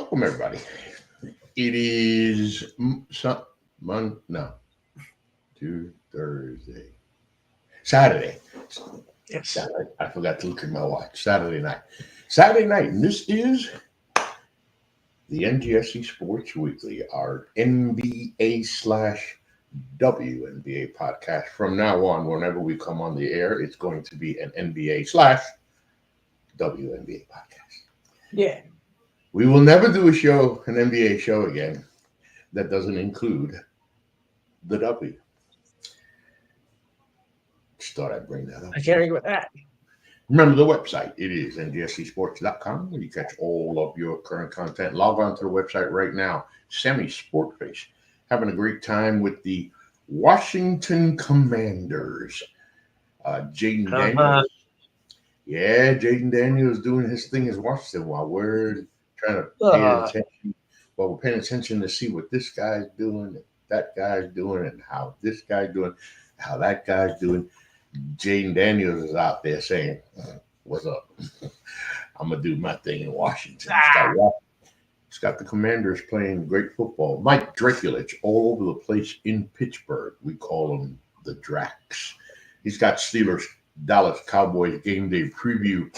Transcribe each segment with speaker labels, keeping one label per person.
Speaker 1: Welcome, everybody. It is Thursday. Saturday.
Speaker 2: Yes.
Speaker 1: Saturday. I forgot to look at my watch. Saturday night. And this is the NGSC Sports Weekly, our NBA / WNBA podcast. From now on, whenever we come on the air, it's going to be an NBA / WNBA podcast.
Speaker 2: Yeah.
Speaker 1: We will never do an NBA show again that doesn't include the W. Just thought I'd bring that up.
Speaker 2: I can't argue with that.
Speaker 1: Remember the website. It is ngscsports.com, where you catch all of your current content. Log on to the website right now. Sammy Sportface having a great time with the Washington Commanders. Jaden Daniels. Yeah, Jaden Daniels doing his thing in Washington while we're trying to pay attention. Well, we're paying attention to see what this guy's doing, and that guy's doing, and how this guy's doing, how that guy's doing. Jaden Daniels is out there saying, "What's up? I'm gonna do my thing in Washington." It's got the Commanders playing great football. Mike Drakulich all over the place in Pittsburgh. We call him the Drax. He's got Steelers Dallas Cowboys game day preview.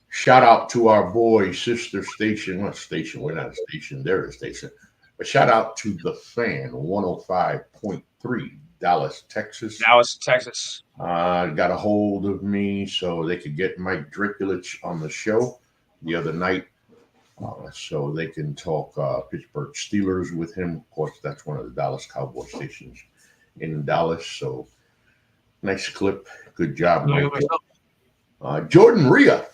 Speaker 1: Shout out to our boy sister station. What station? We're not a station. They're a station. But shout out to the Fan 105.3 Dallas, Texas. Got a hold of me so they could get Mike Drakulich on the show the other night, so they can talk Pittsburgh Steelers with him. Of course, that's one of the Dallas Cowboy stations in Dallas. So nice clip. Good job, Mike. Jordan Rhea,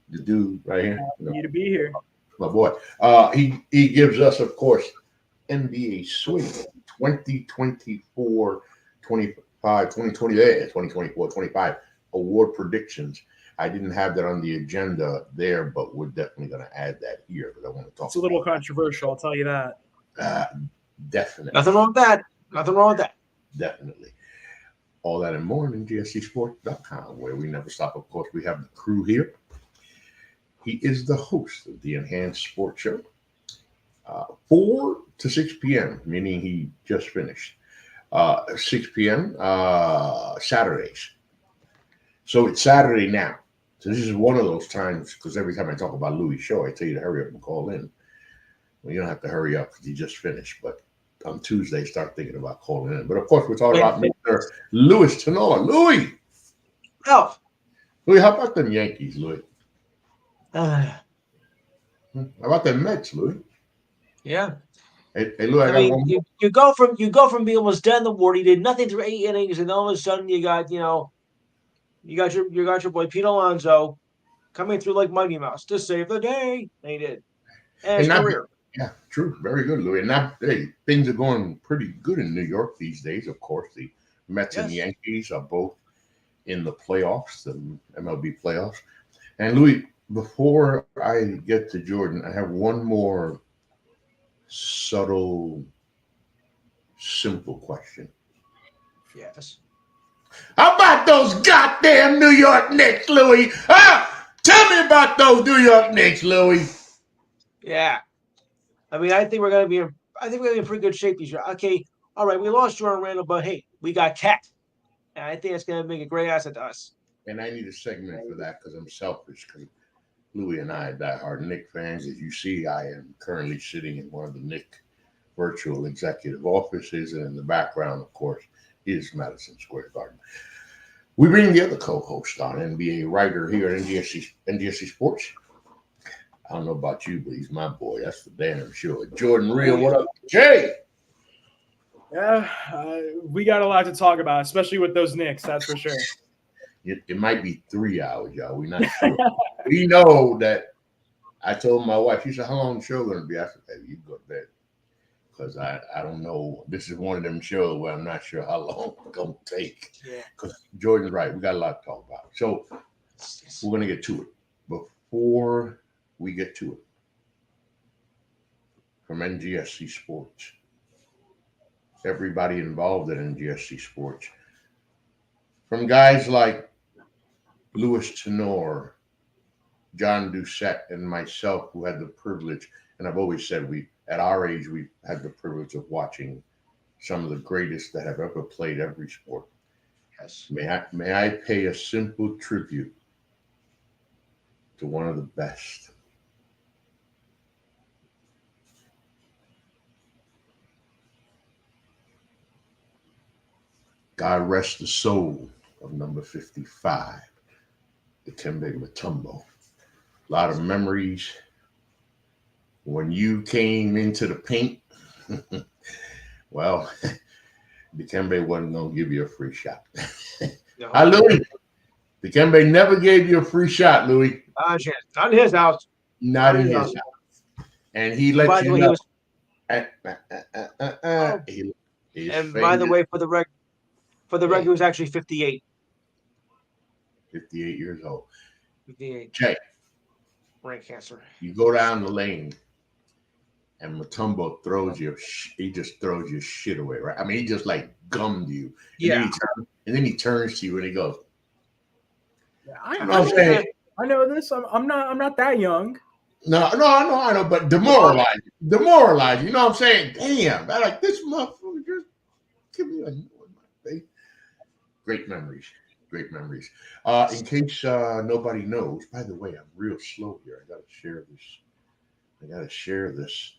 Speaker 1: the dude right here.
Speaker 3: Happy to be here.
Speaker 1: My boy. He gives us, of course, NBA Swing 2024, 25, 2020, 2024, 25 award predictions. I didn't have that on the agenda there, but we're definitely going to add that here because I want to talk.
Speaker 3: It's a little controversial, I'll tell you that.
Speaker 1: Definitely.
Speaker 2: Nothing wrong with that.
Speaker 1: Definitely. All that and more on NGSCsports.com, where we never stop. Of course, we have the crew here. He is the host of the Enhanced Sports Show, 4 to 6 p.m., meaning he just finished. 6 p.m. Saturdays. So it's Saturday now. So this is one of those times, because every time I talk about Louis' show, I tell you to hurry up and call in. Well, you don't have to hurry up because he just finished, but on Tuesday, start thinking about calling in. But of course, we're talking about Mr. Louis Tenor. Louis!
Speaker 2: Oh.
Speaker 1: Louis, how about them Yankees, Louis? How about them Mets, Louis?
Speaker 2: Yeah.
Speaker 1: Hey, Louis,
Speaker 2: you go from being almost dead in the water. You did nothing through 8 innings, and all of a sudden you got your boy Pete Alonso coming through like Mighty Mouse to save the day. And he did. And his career.
Speaker 1: Yeah, true. Very good, Louis. And now, things are going pretty good in New York these days. Of course, the Mets and the Yankees are both in the playoffs, the MLB playoffs. And Louis, before I get to Jordan, I have one more subtle, simple question.
Speaker 2: Yes.
Speaker 1: How about those goddamn New York Knicks, Louis? Tell me about those New York Knicks, Louis.
Speaker 2: Yeah. I mean, I think we're gonna be in pretty good shape this year. Okay, all right, we lost Jordan Randall, but hey, we got Cat. And I think it's gonna make a great asset to us.
Speaker 1: And I need a segment for that because I'm selfish, because Louis and I are diehard Knicks fans. As you see, I am currently sitting in one of the Knicks virtual executive offices, and in the background, of course, is Madison Square Garden. We bring the other co-host on, NBA writer here at NGSC Sports. I don't know about you, but he's my boy. That's for damn sure. Jordan Rhea, what up, Jay?
Speaker 3: Yeah, we got a lot to talk about, especially with those Knicks, that's for sure.
Speaker 1: It might be 3 hours, y'all. We're not sure. We know that I told my wife, she said, how long the show going to be? I said, hey, you go to bed. Because I don't know. This is one of them shows where I'm not sure how long it's going to take. Because Jordan's right. We got a lot to talk about. So we're going to get to it. Before we get to it, from NGSC Sports, everybody involved in NGSC Sports, from guys like Louis Tenor, John Doucette and myself, who had the privilege, and I've always said at our age, we've had the privilege of watching some of the greatest that have ever played every sport.
Speaker 2: Yes.
Speaker 1: May I pay a simple tribute to one of the best. God rest the soul of number 55, Dikembe Mutombo. A lot of memories. When you came into the paint, well, Dikembe wasn't going to give you a free shot.
Speaker 2: No.
Speaker 1: Hi, Louis. Dikembe never gave you a free shot, Louis.
Speaker 2: Not in his house.
Speaker 1: Not in his house. And he let
Speaker 2: By
Speaker 1: you
Speaker 2: the way,
Speaker 1: know.
Speaker 2: And by the way, for the record, he was actually 58.
Speaker 1: 58 years old.
Speaker 2: 58.
Speaker 1: Jay,
Speaker 2: Brain cancer.
Speaker 1: you go down the lane, and Mutombo throws you. He just throws your shit away, right? I mean, he just like gummed you.
Speaker 2: Yeah.
Speaker 1: And then he turns to you and he goes,
Speaker 3: Yeah,
Speaker 1: "You know what I'm saying?
Speaker 3: I know this. I'm not that young.
Speaker 1: No, I know, but demoralize you. You know what I'm saying? Damn, I like this motherfucker just give me a in my face. Great memories. In case nobody knows, by the way, I'm real slow here. I gotta share this.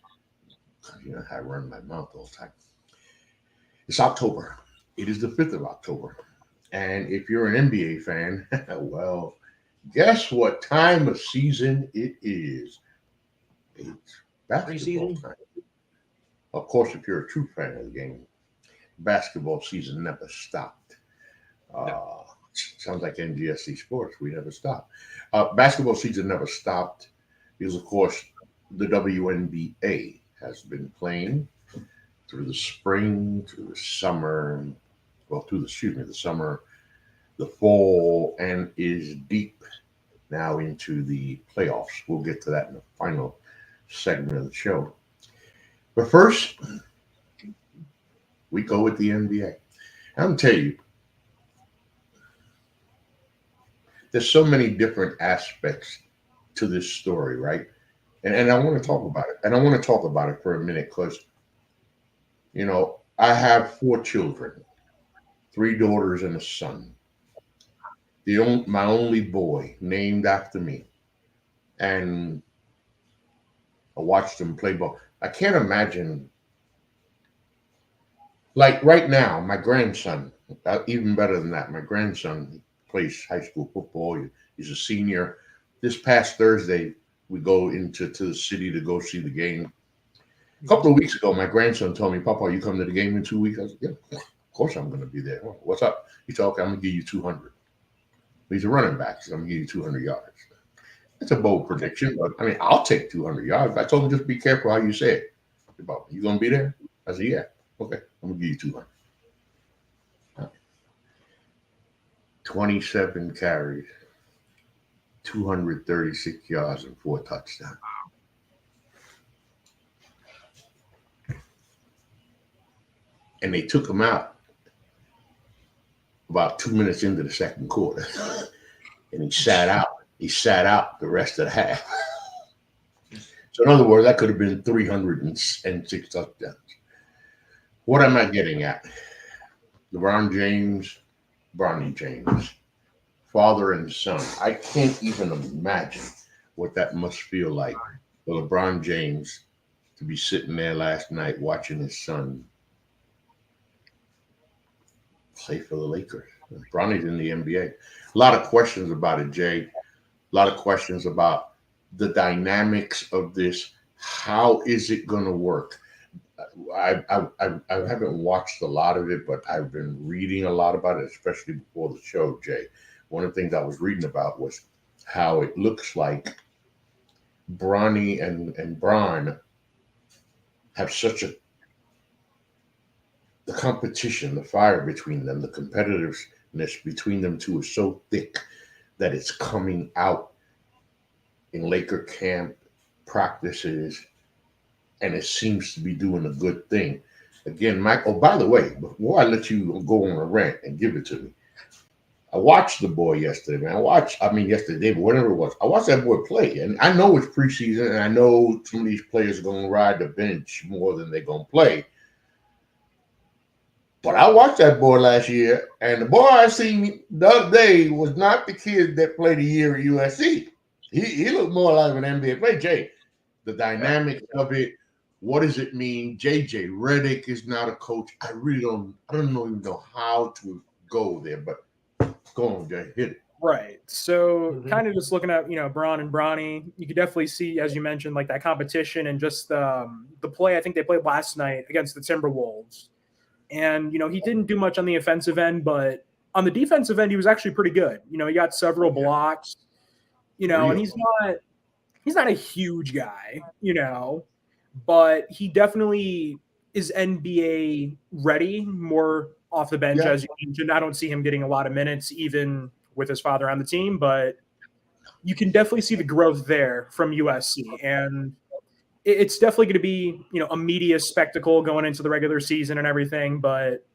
Speaker 1: You know how I run my mouth all the time. It's October. It is the 5th of October. And if you're an NBA fan, well, guess what time of season it is? It's basketball time. Of course, if you're a true fan of the game, basketball season never stopped. Sounds like NGSC sports. We never stopped. Basketball season never stopped because, of course, the WNBA has been playing through the spring, through the summer, the summer, the fall, and is deep now into the playoffs. We'll get to that in the final segment of the show. But first, we go with the NBA. I'm going to tell you, there's so many different aspects to this story, right? And I want to talk about it. And I want to talk about it for a minute because, you know, I have 4 children, 3 daughters and a son. My only boy, named after me. And I watched him play ball. I can't imagine. Like right now, my grandson, even better than that, my grandson plays high school football. He's a senior. This past Thursday, we go to the city to go see the game. A couple of weeks ago, my grandson told me, "Papa, you come to the game in 2 weeks?" I said, "Yeah, of course I'm going to be there." "What's up?" He said, "Okay, I'm going to give you 200. He's a running back, so I'm going to give you 200 yards. That's a bold prediction, but I mean, I'll take 200 yards. I told him, just be careful how you say it. You going to be there? I said, yeah. Okay, I'm going to give you 200. 27 carries, 236 yards, and 4 touchdowns. And they took him out about 2 minutes into the second quarter. And he sat out. He sat out the rest of the half. So in other words, that could have been 306 touchdowns. What am I getting at? LeBron James, Bronny James, father and son. I can't even imagine what that must feel like for LeBron James to be sitting there last night watching his son play for the Lakers. Bronny's in the NBA. A lot of questions about it, Jay. A lot of questions about the dynamics of this. How is it going to work? I haven't watched a lot of it, but I've been reading a lot about it, especially before the show, Jay. One of the things I was reading about was how it looks like Bronny and Bron have the competition, the fire between them, the competitiveness between them two is so thick that it's coming out in Laker camp practices, and it seems to be doing a good thing. Again, Mike, oh, by the way, before I let you go on a rant and give it to me, I watched the boy yesterday, man. Yesterday, but whatever it was. I watched that boy play, and I know it's preseason, and I know some of these players are going to ride the bench more than they're going to play. But I watched that boy last year, and the boy I seen the other day was not the kid that played a year at USC. He looked more like an NBA player. Jay, the dynamics of it. What does it mean? JJ Reddick is not a coach. I don't even know how to go there, but go on, Jay, hit it.
Speaker 3: Right. So kind of just looking at, Bron and Bronny, you could definitely see, as you mentioned, like that competition and just the play. I think they played last night against the Timberwolves. And, he didn't do much on the offensive end, but on the defensive end, he was actually pretty good. He got several blocks, and he's not a huge guy, but he definitely is NBA ready, more off the bench, as you mentioned. I don't see him getting a lot of minutes, even with his father on the team, but you can definitely see the growth there from USC. And it's definitely going to be, a media spectacle going into the regular season and everything, but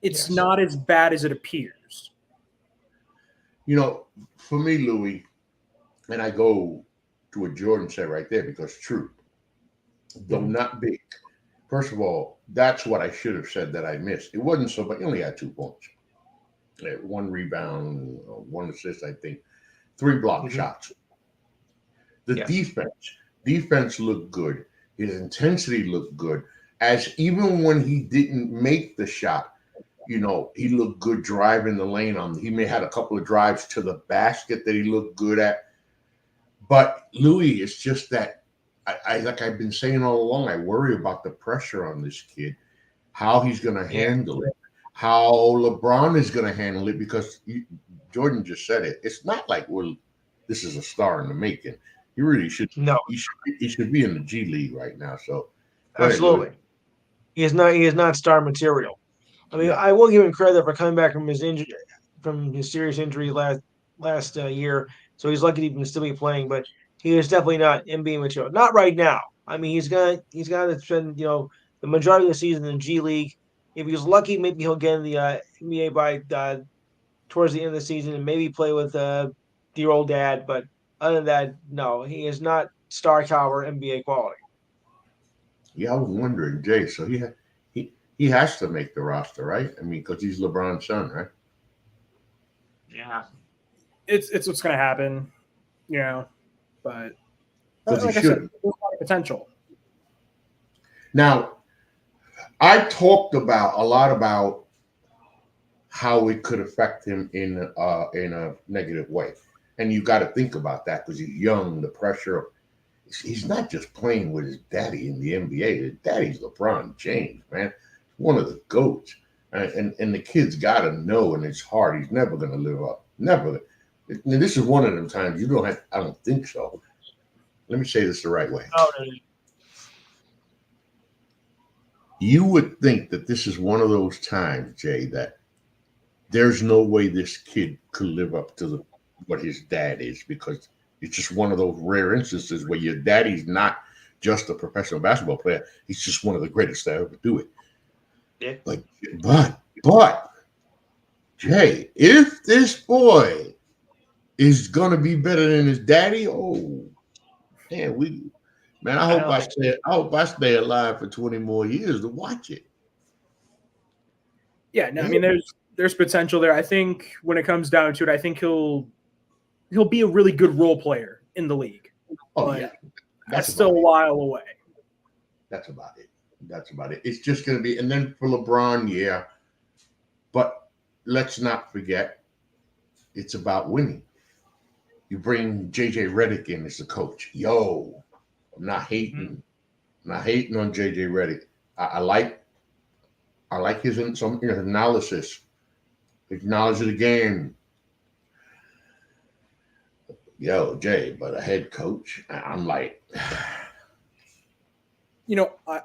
Speaker 3: it's not as bad as it appears.
Speaker 1: For me, Louis, and I go to what Jordan said right there because it's true. Though not big. First of all, that's what I should have said that I missed. It wasn't so, but he only had 2 points. 1 rebound, 1 assist, I think. 3 block shots. The defense looked good. His intensity looked good. As even when he didn't make the shot, he looked good driving the lane on. He may have had a couple of drives to the basket that he looked good at. But Louis, it's just that I like I've been saying all along, I worry about the pressure on this kid, how he's going to handle it, how LeBron is going to handle it, because Jordan just said it. It's not like, this is a star in the making. He really should.
Speaker 2: No,
Speaker 1: he should be in the G League right now. So
Speaker 2: absolutely, he is not star material. I mean, I will give him credit for coming back from his injury, from his serious injury last year. So he's lucky to still be playing, but he is definitely not NBA material. Not right now. I mean, he's gonna spend the majority of the season in the G League. If he's lucky, maybe he'll get in the NBA by towards the end of the season and maybe play with dear old dad. But other than that, no, he is not star caliber NBA quality.
Speaker 1: Yeah, I was wondering, Jay. So he has to make the roster, right? I mean, because he's LeBron's son, right?
Speaker 2: Yeah,
Speaker 3: it's what's going to happen, But
Speaker 1: like
Speaker 3: I said, there's a lot of potential.
Speaker 1: Now, I talked a lot about how it could affect him in a negative way, and you got to think about that because he's young. The pressure. He's not just playing with his daddy in the NBA. His daddy's LeBron James, man. One of the GOATs. And the kid's got to know in his heart he's never going to live up. Never. And this is one of them times you don't have, I don't think so. Let me say this the right way.
Speaker 2: Oh, really?
Speaker 1: You would think that this is one of those times, Jay, that there's no way this kid could live up to what his dad is, because it's just one of those rare instances where your daddy's not just a professional basketball player. He's just one of the greatest to ever do it.
Speaker 2: Yeah.
Speaker 1: But, Jay, if this boy is going to be better than his daddy, I hope I stay alive for 20 more years to watch it.
Speaker 3: Yeah, no, I mean, there's potential there. I think when it comes down to it, I think he'll be a really good role player in the league. That's still a while away.
Speaker 1: That's about it. It's just going to be, and then for LeBron, yeah. But let's not forget, it's about winning. You bring JJ Reddick in as the coach. I'm not hating. I'm not hating on JJ Reddick. I like his analysis, his knowledge of the game. Jay, but a head coach, I'm like,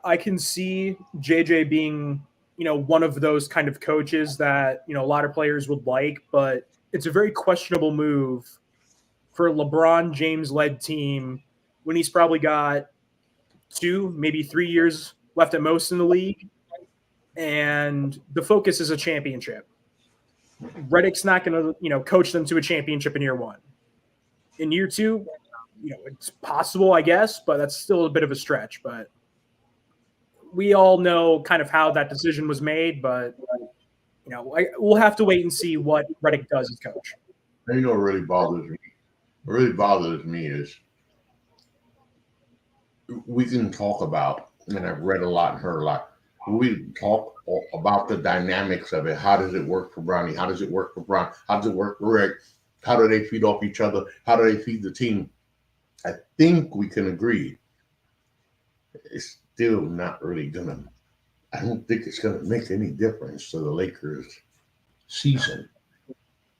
Speaker 3: I can see JJ being, one of those kind of coaches that, a lot of players would like, but it's a very questionable move for a LeBron James-led team when he's probably got 2, maybe 3 years left at most in the league, and the focus is a championship. Reddick's not going to, coach them to a championship in year one. In year two, it's possible, I guess, but that's still a bit of a stretch. But we all know kind of how that decision was made. But, we'll have to wait and see what Reddick does as coach.
Speaker 1: What really bothers me? What really bothers me is we can talk about, and I've read a lot and heard a lot, we talk about the dynamics of it. How does it work for Bronny? How does it work for Bron? How does it work for Rick? How do they feed off each other? How do they feed the team? I think we can agree it's still not really gonna, I don't think it's gonna make any difference to the Lakers season.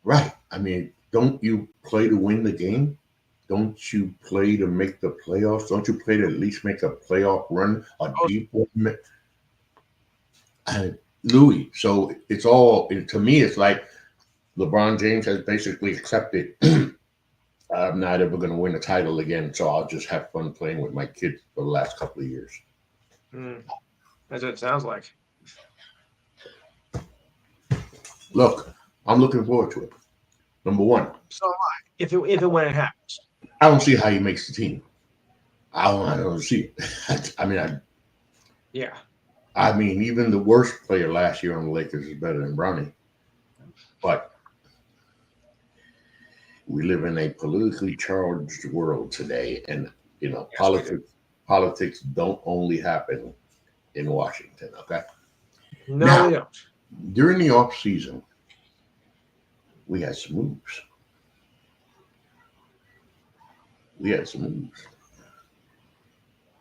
Speaker 1: Right. I mean, don't you play to win the game? Don't you play to make the playoffs? Don't you play to at least make a playoff run, a deep one? Louis. So it's all, to me, it's like LeBron James has basically accepted I'm not ever going to win a title again, so I'll just have fun playing with my kids for the last couple of years.
Speaker 2: That's what it sounds like.
Speaker 1: Look, I'm looking forward to it. Number one.
Speaker 2: So am I. If it when it happens.
Speaker 1: I don't see how he makes the team. I don't see it. I mean, even the worst player last year on the Lakers is better than Bronny. But we live in a politically charged world today, and politics don't only happen in Washington. Okay.
Speaker 2: No, we don't.
Speaker 1: During the off season, we had some moves.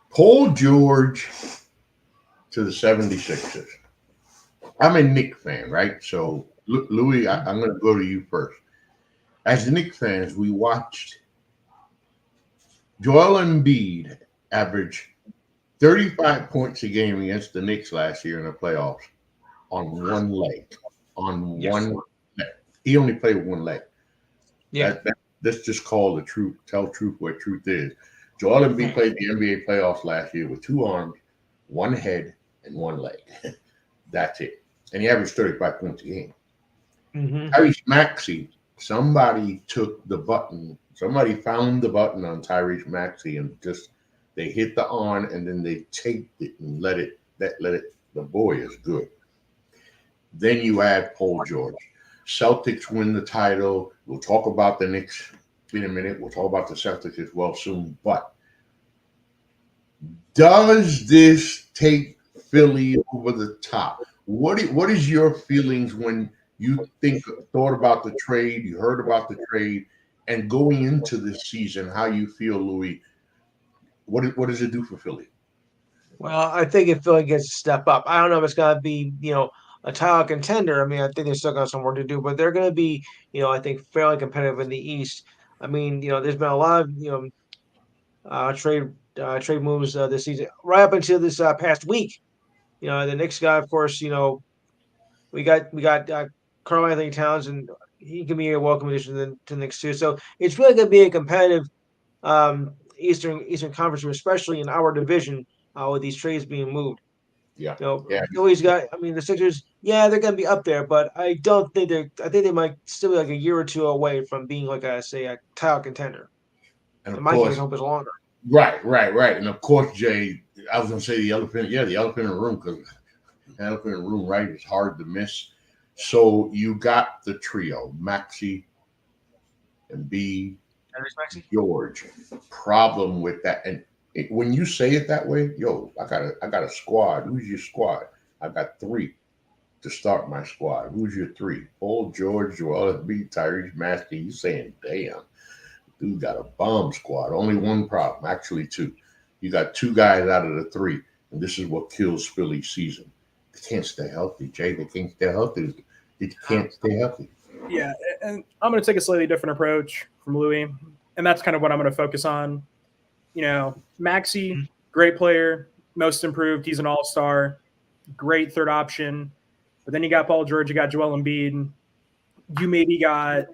Speaker 1: Paul George to the 76ers. I'm a Knicks fan, right? So, Louis, I'm going to go to you first. As Knicks fans, we watched Joel Embiid average 35 points a game against the Knicks last year in the playoffs on one leg. One leg. He only played with one leg.
Speaker 2: Yeah.
Speaker 1: Let's just call the truth, tell truth where truth is. Joel Embiid played the NBA playoffs last year with 2 arms, 1 head, and 1 leg. That's it. And he averaged 35 points a game. Tyrese Maxey, somebody took the button. Somebody found the button on Tyrese Maxey and just they hit the on and then they taped it and let it. The boy is good. Then you add Paul George. Celtics win the title. We'll talk about the Knicks in a minute. We'll talk about the Celtics as well soon. But does this take Philly over the top? What is your feelings when you thought about the trade, you heard about the trade, and going into this season, how you feel, Louis? What does it do for Philly?
Speaker 2: Well, I think if Philly gets a step up, I don't know if it's going to be, a title contender. I mean, I think they still got some work to do, but they're going to be, I think fairly competitive in the East. I mean, there's been a lot of, trade moves this season, right up until this past week. The Knicks guy, of course, we got Karl Anthony Towns, and he can be a welcome addition to the Knicks too. So it's really going to be a competitive Eastern Conference, especially in our division with these trades being moved.
Speaker 1: Yeah.
Speaker 2: Philly's got. I mean, the Sixers. Yeah, they're going to be up there, but I don't think they're. I think they might still be like a year or two away from being like a title contender.
Speaker 1: And
Speaker 2: my case, hope is longer.
Speaker 1: Right. And of course, Jay, I was going to say the elephant. Yeah, the elephant in the room, because the elephant in the room, right, is hard to miss. So you got the trio: Maxey, Embiid, George. Problem with that, and when you say it that way, I got a squad. Who's your squad? I got 3 to start my squad. Who's your 3? Paul George, Joel Embiid, Tyrese Maxey. You saying, damn, dude got a bomb squad. Only one problem, actually 2. You got 2 guys out of the 3, and this is what kills Philly's season. They can't stay healthy, Jay. They can't stay healthy. They can't stay healthy.
Speaker 3: Yeah, and I'm going to take a slightly different approach from Louis, and that's kind of what I'm going to focus on. Maxey, great player, most improved. He's an all-star, great third option. But then you got Paul George, you got Joel Embiid. You maybe got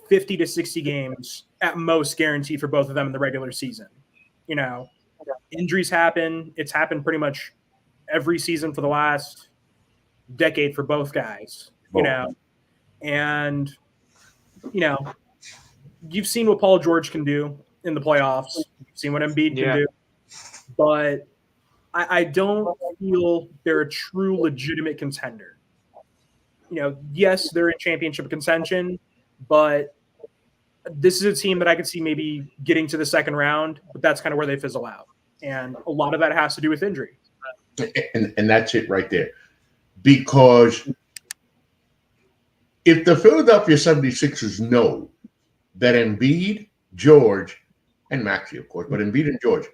Speaker 3: 50 to 60 games at most guaranteed for both of them in the regular season. Injuries happen. It's happened pretty much every season for the last decade for both guys. And, you've seen what Paul George can do in the playoffs. You've seen what Embiid can do. But I don't feel they're a true legitimate contender. Yes, they're in championship contention, but this is a team that I could see maybe getting to the second round, but that's kind of where they fizzle out. And a lot of that has to do with injury.
Speaker 1: And that's it right there. Because if the Philadelphia 76ers know that Embiid, George, and Maxey, of course, but Embiid and George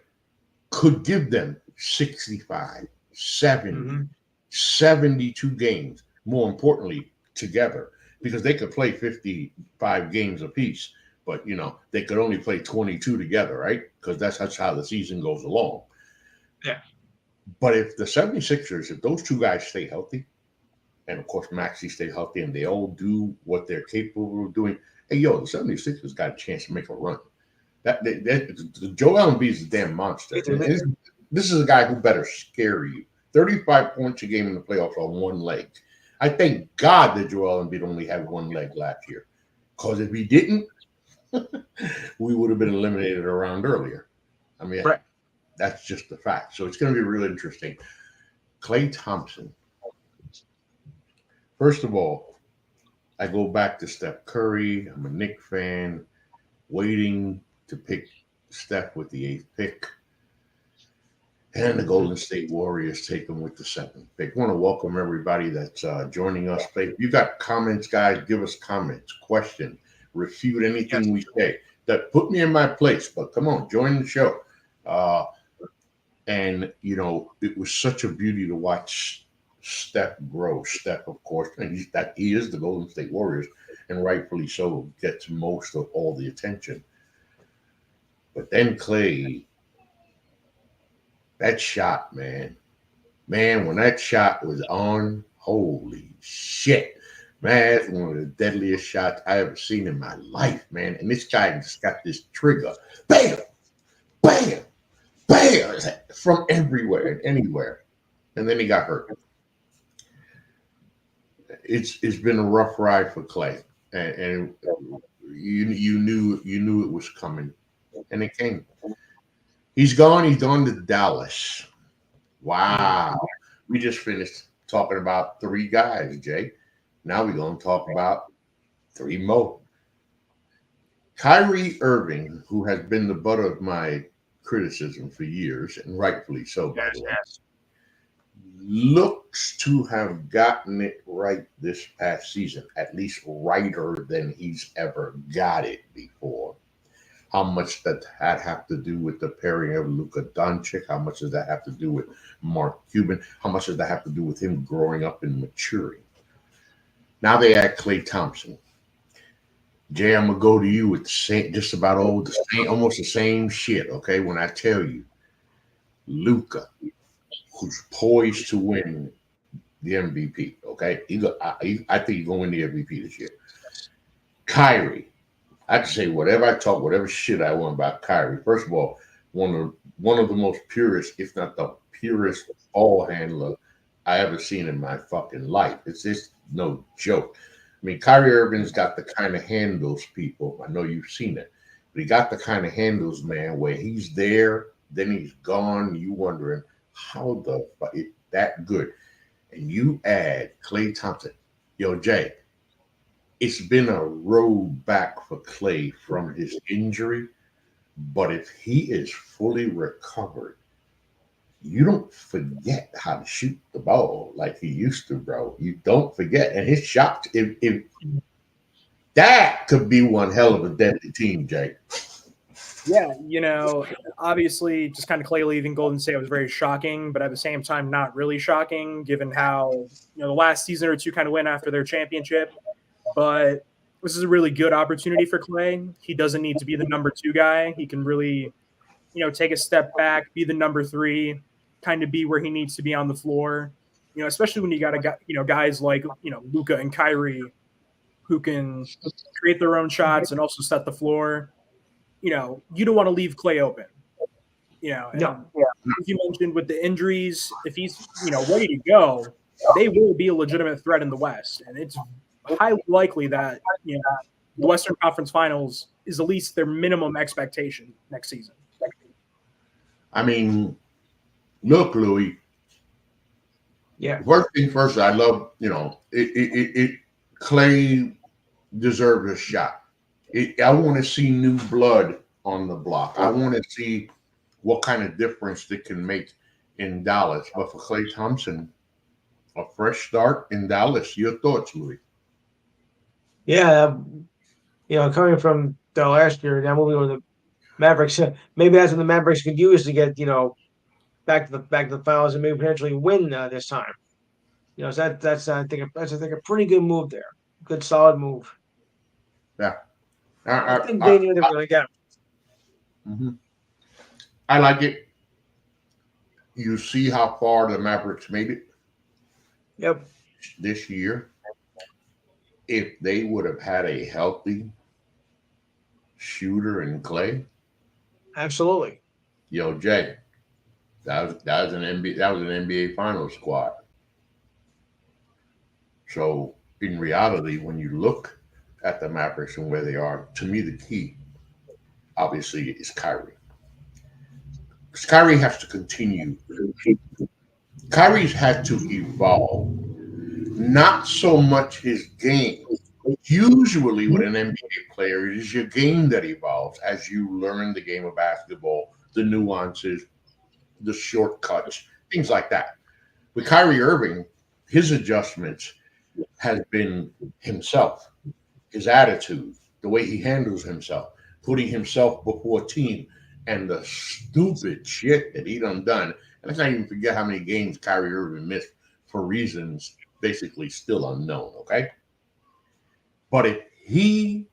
Speaker 1: could give them 65, 70, 72 games, more importantly, together, because they could play 55 games apiece, but, they could only play 22 together, right? Because that's how the season goes along.
Speaker 2: Yeah.
Speaker 1: But if the 76ers, if those two guys stay healthy, and of course Maxey stay healthy, and they all do what they're capable of doing, hey, the 76ers got a chance to make a run. Joel Embiid is a damn monster. This is a guy who better scare you. 35 points a game in the playoffs on one leg. I thank God that Joel Embiid only had one leg last year, because if he didn't, we would have been eliminated a round earlier. I mean, right. That's just the fact. So it's going to be real interesting. Klay Thompson. First of all, I go back to Steph Curry. I'm a Knicks fan, waiting to pick Steph with the 8th pick. And the Golden State Warriors take him with the 7th pick. I want to welcome everybody that's joining us. If you got comments, guys, give us comments, questions, refute anything we say. That put me in my place, but come on, join the show. And, it was such a beauty to watch Steph grow. Steph, of course, and he is the Golden State Warriors, and rightfully so, gets most of all the attention. But then Klay, that shot, man, when that shot was on, holy shit, man, that's one of the deadliest shots I ever seen in my life, man. And this guy just got this trigger, bam, bam, bam, from everywhere and anywhere. And then he got hurt. It's been a rough ride for Klay, and you knew it was coming, and it came. He's gone. He's gone to Dallas. Wow. We just finished talking about 3 guys, Jay. Now we're going to talk about 3 more. Kyrie Irving, who has been the butt of my criticism for years, and rightfully so, by the way, looks to have gotten it right this past season, at least righter than he's ever got it before. How much does that have to do with the pairing of Luka Doncic? How much does that have to do with Mark Cuban? How much does that have to do with him growing up and maturing? Now they add Klay Thompson. Jay, I'm gonna go to you with the same, just about almost the same shit. Okay, when I tell you, Luka, who's poised to win the MVP. Okay, I think he's gonna win the MVP this year. Kyrie. I can say whatever shit I want about Kyrie. First of all, one of the most purest, if not the purest ball handler I ever seen in my fucking life. It's just no joke. I mean, Kyrie Irving's got the kind of handles, people. I know you've seen it, but he got the kind of handles, man, where he's there, then he's gone. You wondering how the fuck is that good? And you add Klay Thompson. Yo, Jay. It's been a road back for Klay from his injury, but if he is fully recovered, you don't forget how to shoot the ball like he used to, bro. You don't forget. And his shots, if that could be one hell of a deadly team, Jay.
Speaker 3: Yeah, obviously just kind of Klay leaving Golden State was very shocking, but at the same time, not really shocking given how, the last season or two kind of went after their championship. But this is a really good opportunity for Klay. He doesn't need to be the number 2 guy. He can really, take a step back, be the number 3, kind of be where he needs to be on the floor. Especially when you got guys like, Luka and Kyrie who can create their own shots and also set the floor. You don't want to leave Klay open. If you mentioned with the injuries, if he's, ready to go, they will be a legitimate threat in the West. And it's highly likely that the Western Conference Finals is at least their minimum expectation next season.
Speaker 1: I mean, look, Louis.
Speaker 2: Yeah.
Speaker 1: First thing first, I love Klay deserves a shot. I want to see new blood on the block. I want to see what kind of difference they can make in Dallas. But for Klay Thompson, a fresh start in Dallas. Your thoughts, Louis?
Speaker 2: Yeah, coming from the last year, now moving on to the Mavericks, maybe that's what the Mavericks could use to get back to the finals and maybe potentially win this time. So that's I think a pretty good move there. Good solid move.
Speaker 1: Yeah,
Speaker 2: I think they knew they were going to get him.
Speaker 1: I like it. You see how far the Mavericks made it.
Speaker 2: Yep.
Speaker 1: This year, if they would have had a healthy shooter in Klay,
Speaker 2: absolutely.
Speaker 1: Yo, Jay, that was an NBA Finals squad. So in reality, when you look at the Mavericks and where they are, to me the key, obviously, is Kyrie. Because Kyrie has to continue. Kyrie's had to evolve. Not so much his game. Usually with an NBA player, it is your game that evolves as you learn the game of basketball, the nuances, the shortcuts, things like that. With Kyrie Irving, his adjustments has been himself, his attitude, the way he handles himself, putting himself before a team, and the stupid shit that he done. And let's not even forget how many games Kyrie Irving missed for reasons basically still unknown, okay? But if he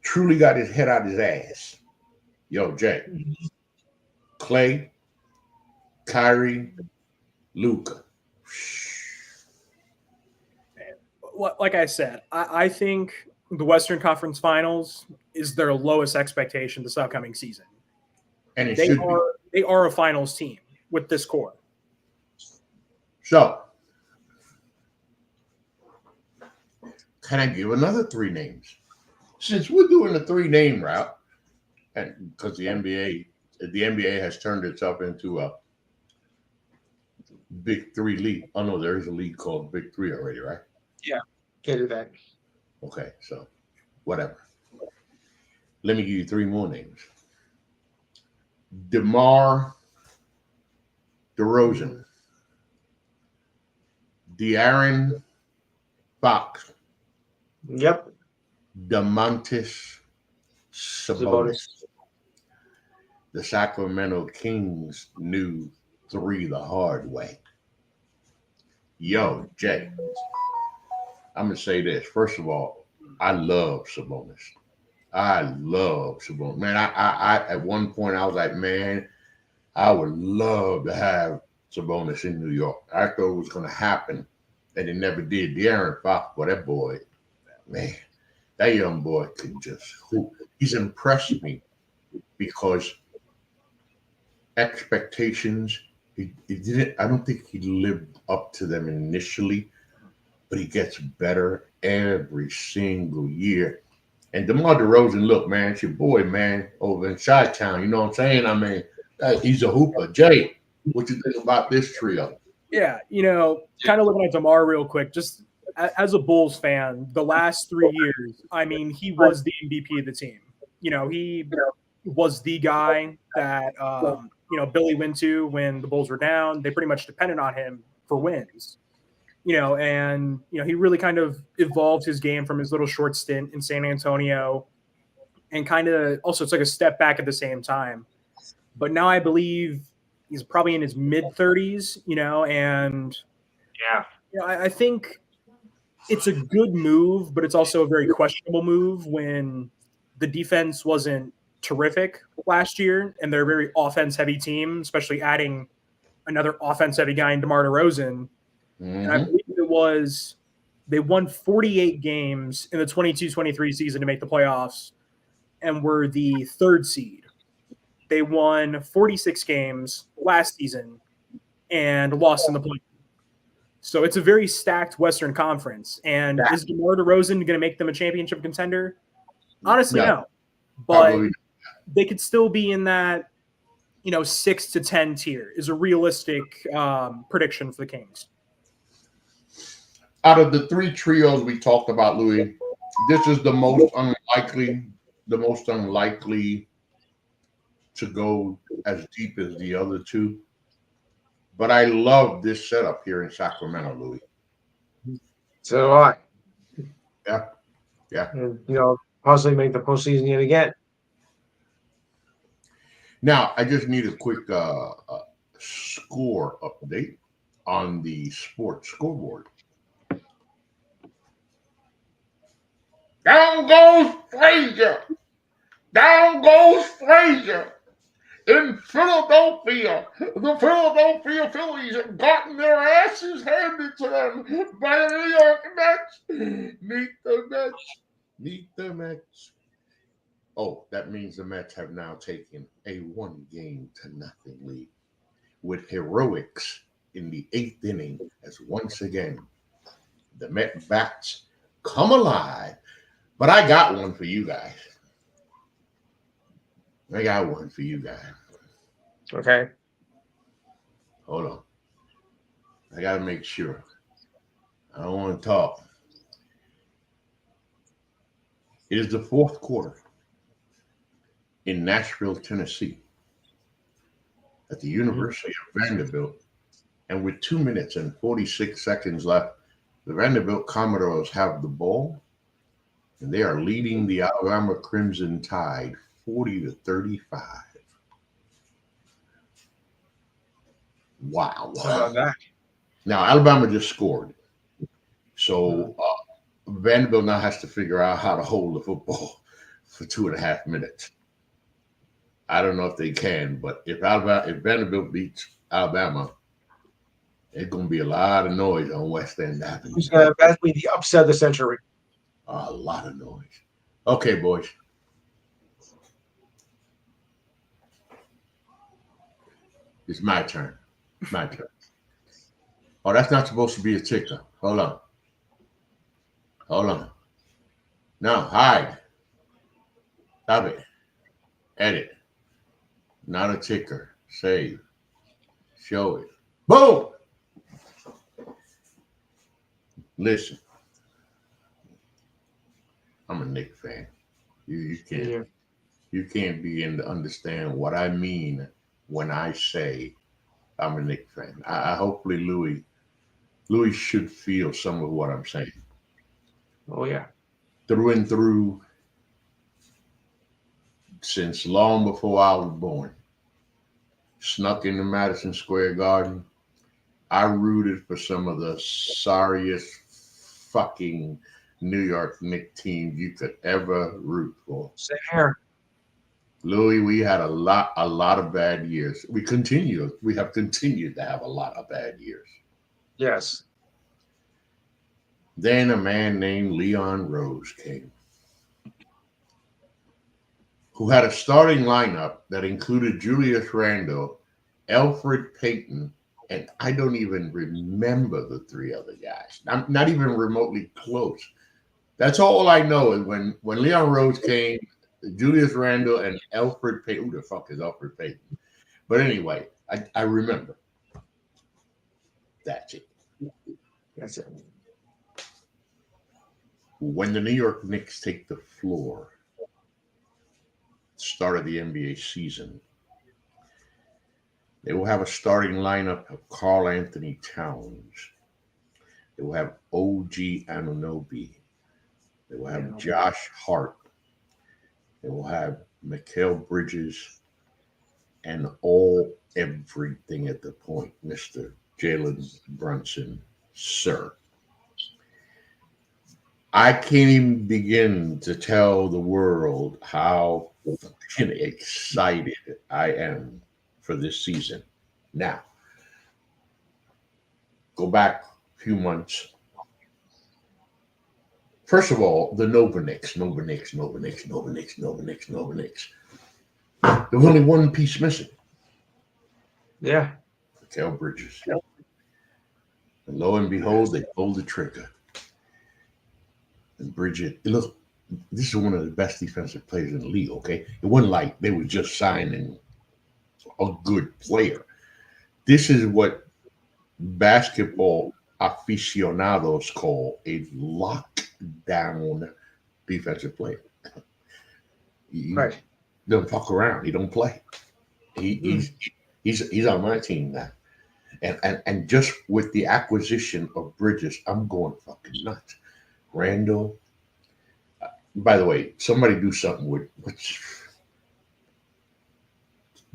Speaker 1: truly got his head out his ass, yo, Jay, Klay, Kyrie, Luka.
Speaker 3: Like I said, I think the Western Conference Finals is their lowest expectation this upcoming season.
Speaker 1: And
Speaker 3: they are a finals team with this core.
Speaker 1: So, can I give another three names? Since we're doing the three-name route, and because the NBA has turned itself into a Big Three league. Oh no, there is a league called Big Three already, right?
Speaker 2: Yeah, get it back.
Speaker 1: Okay, so whatever. Let me give you three more names. DeRozan, De'Aaron Fox,
Speaker 2: Yep.
Speaker 1: Domantas Sabonis. The Sacramento Kings knew three the hard way. Yo, Jay, I'm going to say this. First of all, I love Sabonis. Man, I at one point I was like, man, I would love to have Sabonis in New York. I thought it was going to happen, and it never did. De'Aaron Fox, boy, that boy, man, that young boy can just hoop. He's impressed me because expectations, he didn't. I don't think he lived up to them initially, but he gets better every single year. And DeMar DeRozan, look, man, it's your boy, man, over in Chi-Town. You know what I'm saying? I mean, he's a hooper. Jay, what you think about this trio?
Speaker 3: Yeah, kind of looking at DeMar real quick, just as a Bulls fan, the last 3 years, I mean, he was the MVP of the team. He was the guy that, Billy went to when the Bulls were down. They pretty much depended on him for wins. He really kind of evolved his game from his little short stint in San Antonio and kind of also took a step back at the same time. But now I believe he's probably in his mid-30s, and I think it's a good move, but it's also a very questionable move when the defense wasn't terrific last year and they're a very offense-heavy team, especially adding another offense-heavy guy in DeMar DeRozan. And I believe they won 48 games in the 22-23 season to make the playoffs and were the third seed. They won 46 games last season and lost in the playoffs. So it's a very stacked Western Conference. And is DeMar DeRozan going to make them a championship contender? Honestly, no. But they could still be in that, 6 to 10 tier is a realistic prediction for the Kings.
Speaker 1: Out of the three trios we talked about, Louis, this is the most unlikely to go as deep as the other two. But I love this setup here in Sacramento, Louis.
Speaker 2: So do I.
Speaker 1: Yeah.
Speaker 2: And, possibly make the postseason yet again.
Speaker 1: Now, I just need a quick score update on the sports scoreboard. Down goes Frazier. Down goes Frazier. In Philadelphia, the Philadelphia Phillies have gotten their asses handed to them by the New York Mets. Meet the Mets. Oh, that means the Mets have now taken a 1-0 lead with heroics in the 8th inning as once again the Met bats come alive. But I got one for you guys.
Speaker 2: Okay.
Speaker 1: Hold on. I got to make sure. I don't want to talk. It is the 4th quarter in Nashville, Tennessee, at the University of Vanderbilt. And with 2 minutes and 46 seconds left, the Vanderbilt Commodores have the ball, and they are leading the Alabama Crimson Tide 40-35. Wow.
Speaker 2: How about that?
Speaker 1: Now, Alabama just scored. So Vanderbilt now has to figure out how to hold the football for 2.5 minutes. I don't know if they can, but if Vanderbilt beats Alabama, it's going to be a lot of noise on West End Avenue.
Speaker 2: That'll be the upset of the century.
Speaker 1: A lot of noise. Okay, boys. It's my turn. Oh, that's not supposed to be a ticker. Hold on. No, hide. Stop it. Edit. Not a ticker. Save. Show it. Boom! Listen. I'm a Knicks fan. You can't begin to understand what I mean when I say I'm a Knicks fan. I hopefully Louis should feel some of what I'm saying.
Speaker 2: Oh yeah.
Speaker 1: Through and through, since long before I was born. Snuck into Madison Square Garden. I rooted for some of the sorriest fucking New York Knicks teams you could ever root for.
Speaker 2: Same here.
Speaker 1: Louis, we had a lot of bad years. We have continued to have a lot of bad years.
Speaker 2: Yes.
Speaker 1: Then a man named Leon Rose came, who had a starting lineup that included Julius Randle, Elfrid Payton, and I don't even remember the 3 other guys. I'm not even remotely close. That's all I know is when Leon Rose came, Julius Randle and Elfrid Payton. Who the fuck is Elfrid Payton? But anyway, I remember. That's it.
Speaker 2: That's it.
Speaker 1: When the New York Knicks take the floor, start of the NBA season, they will have a starting lineup of Karl Anthony Towns. They will have OG Anunoby. They will have Josh Hart. They will have Mikal Bridges and everything at the point, Mr. Jalen Brunson, sir. I can't even begin to tell the world how excited I am for this season. Now, go back a few months. First of all, the Nova Knicks. There was only one piece missing.
Speaker 2: Yeah.
Speaker 1: Mikal Bridges. And lo and behold, they pulled the trigger. And Bridget, look, this is one of the best defensive players in the league, okay? It wasn't like they were just signing a good player. This is what basketball aficionados call a lockdown defensive player. He don't fuck around. He don't play. He's on my team now. And just with the acquisition of Bridges, I'm going fucking nuts. Randall. By the way, somebody do something with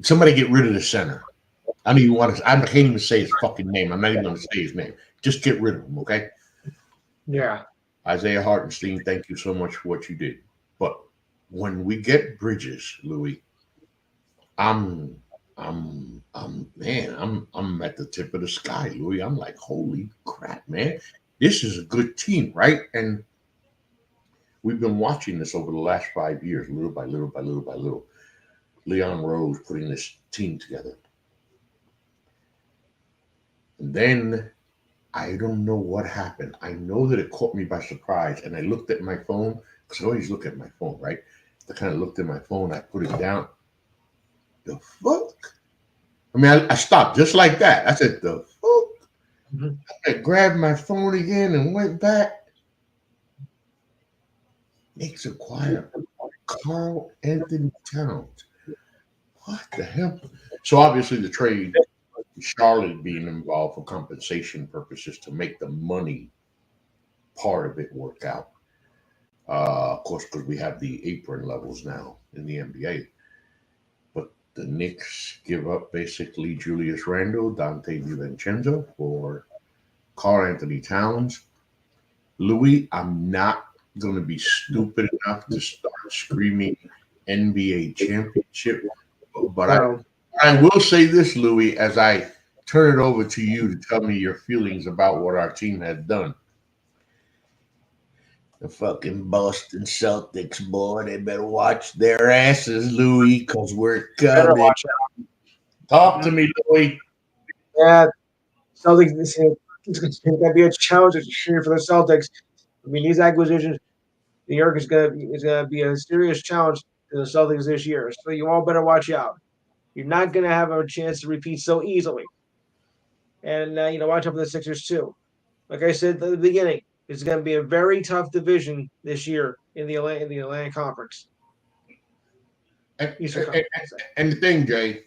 Speaker 1: somebody get rid of the center. I don't even want to. I can't even say his fucking name. I'm not even going to say his name. Just get rid of him, okay?
Speaker 2: Yeah.
Speaker 1: Isaiah Hartenstein, thank you so much for what you did. But when we get Bridges, Louis, I'm at the tip of the sky, Louis. I'm like, holy crap, man. This is a good team, right? And we've been watching this over the last 5 years, little by little by little by little. Leon Rose putting this team together. And then I don't know what happened. I know that it caught me by surprise. And I looked at my phone, because I always look at my phone, right? I kind of looked at my phone. I put it down. The fuck? I mean, I stopped just like that. I said, the fuck? Mm-hmm. I grabbed my phone again and went back. Knicks acquire Karl Anthony Towns. What the hell? So obviously the trade, Charlotte being involved for compensation purposes to make the money part of it work out. Of course, because we have the apron levels now in the NBA. But the Knicks give up basically Julius Randle, Dante DiVincenzo for Karl Anthony Towns. Louis, I'm not going to be stupid enough to start screaming NBA championship. But I will say this, Louis, as I turn it over to you to tell me your feelings about what our team has done. The fucking Boston Celtics, boy, they better watch their asses, Louis, because we're coming. Talk to me, Louis.
Speaker 2: Yeah, Celtics, it's going to be a challenge this year for the Celtics. I mean, these acquisitions, New York is going to be a serious challenge to the Celtics this year. So you all better watch out. You're not going to have a chance to repeat so easily. And, watch out for the Sixers, too. Like I said at the beginning, it's going to be a very tough division this year in the Atlantic Conference.
Speaker 1: And the thing, Jay,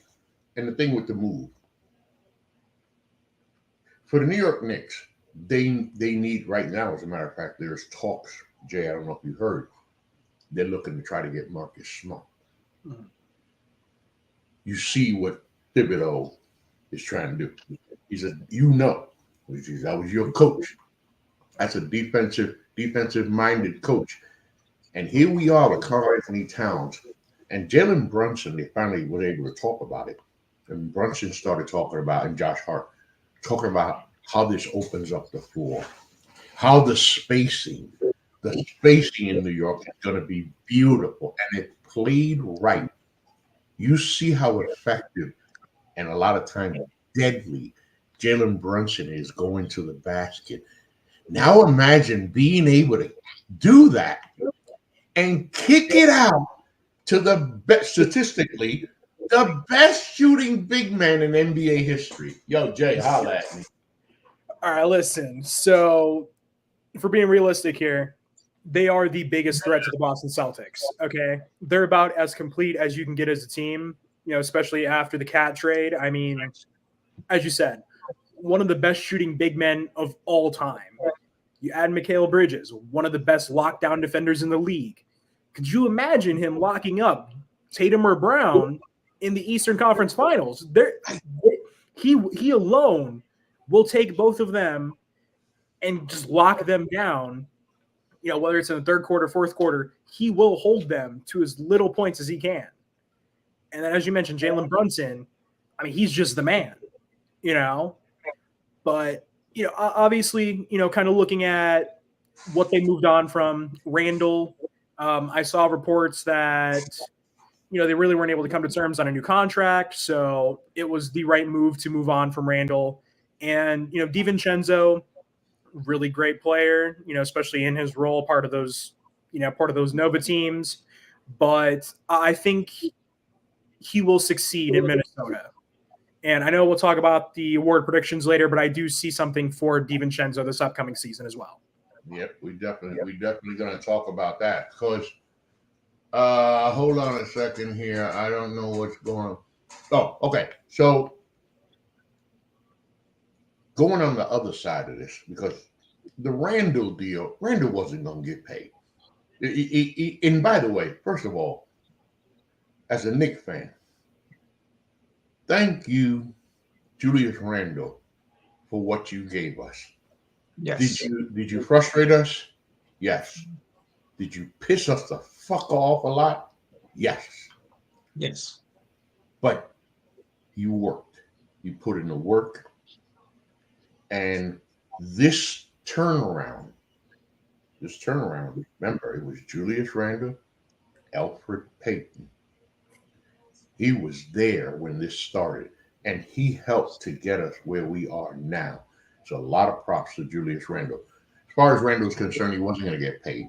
Speaker 1: and the thing with the move, for the New York Knicks, they need right now, as a matter of fact, there's talks, Jay, I don't know if you heard, they're looking to try to get Marcus Smart. Mm-hmm. You see what Thibodeau is trying to do. He said, that was your coach. That's a defensive-minded coach. And here we are with Karl Anthony Towns. And Jalen Brunson, they finally were able to talk about it. And Brunson started talking about, and Josh Hart, talking about how this opens up the floor, how the spacing in New York is going to be beautiful. And it played right. You see how effective and a lot of times deadly Jalen Brunson is going to the basket. Now imagine being able to do that and kick it out to the best, statistically, the best shooting big man in NBA history. Yo, Jay, holla at me.
Speaker 3: All right, listen. So, for being realistic here, they are the biggest threat to the Boston Celtics. Okay, they're about as complete as you can get as a team. Especially after the Cat trade. I mean, as you said, one of the best shooting big men of all time. You add Mikal Bridges, one of the best lockdown defenders in the league. Could you imagine him locking up Tatum or Brown in the Eastern Conference Finals? He alone will take both of them and just lock them down. Whether it's in the third quarter, fourth quarter, he will hold them to as little points as he can. And then, as you mentioned, Jalen Brunson, I mean, he's just the man, But, obviously, kind of looking at what they moved on from Randall, I saw reports that, they really weren't able to come to terms on a new contract. So it was the right move to move on from Randall And, DiVincenzo, really great player, especially in his role, part of those Nova teams. But I think he will succeed in Minnesota. And I know we'll talk about the award predictions later, but I do see something for DiVincenzo this upcoming season as well.
Speaker 1: Yep, we definitely going to talk about that because hold on a second here. I don't know what's going on. Oh, okay. So going on the other side of this, because the Randall deal, Randall wasn't going to get paid. And by the way, first of all, as a Knicks fan, thank you, Julius Randle, for what you gave us.
Speaker 2: Yes.
Speaker 1: Did you frustrate us? Yes. Did you piss us the fuck off a lot? Yes.
Speaker 2: Yes.
Speaker 1: But you worked. You put in the work. And this turnaround, remember, it was Julius Randle, Elfrid Payton. He was there when this started, and he helped to get us where we are now. So a lot of props to Julius Randle. As far as Randle's concerned, he wasn't going to get paid.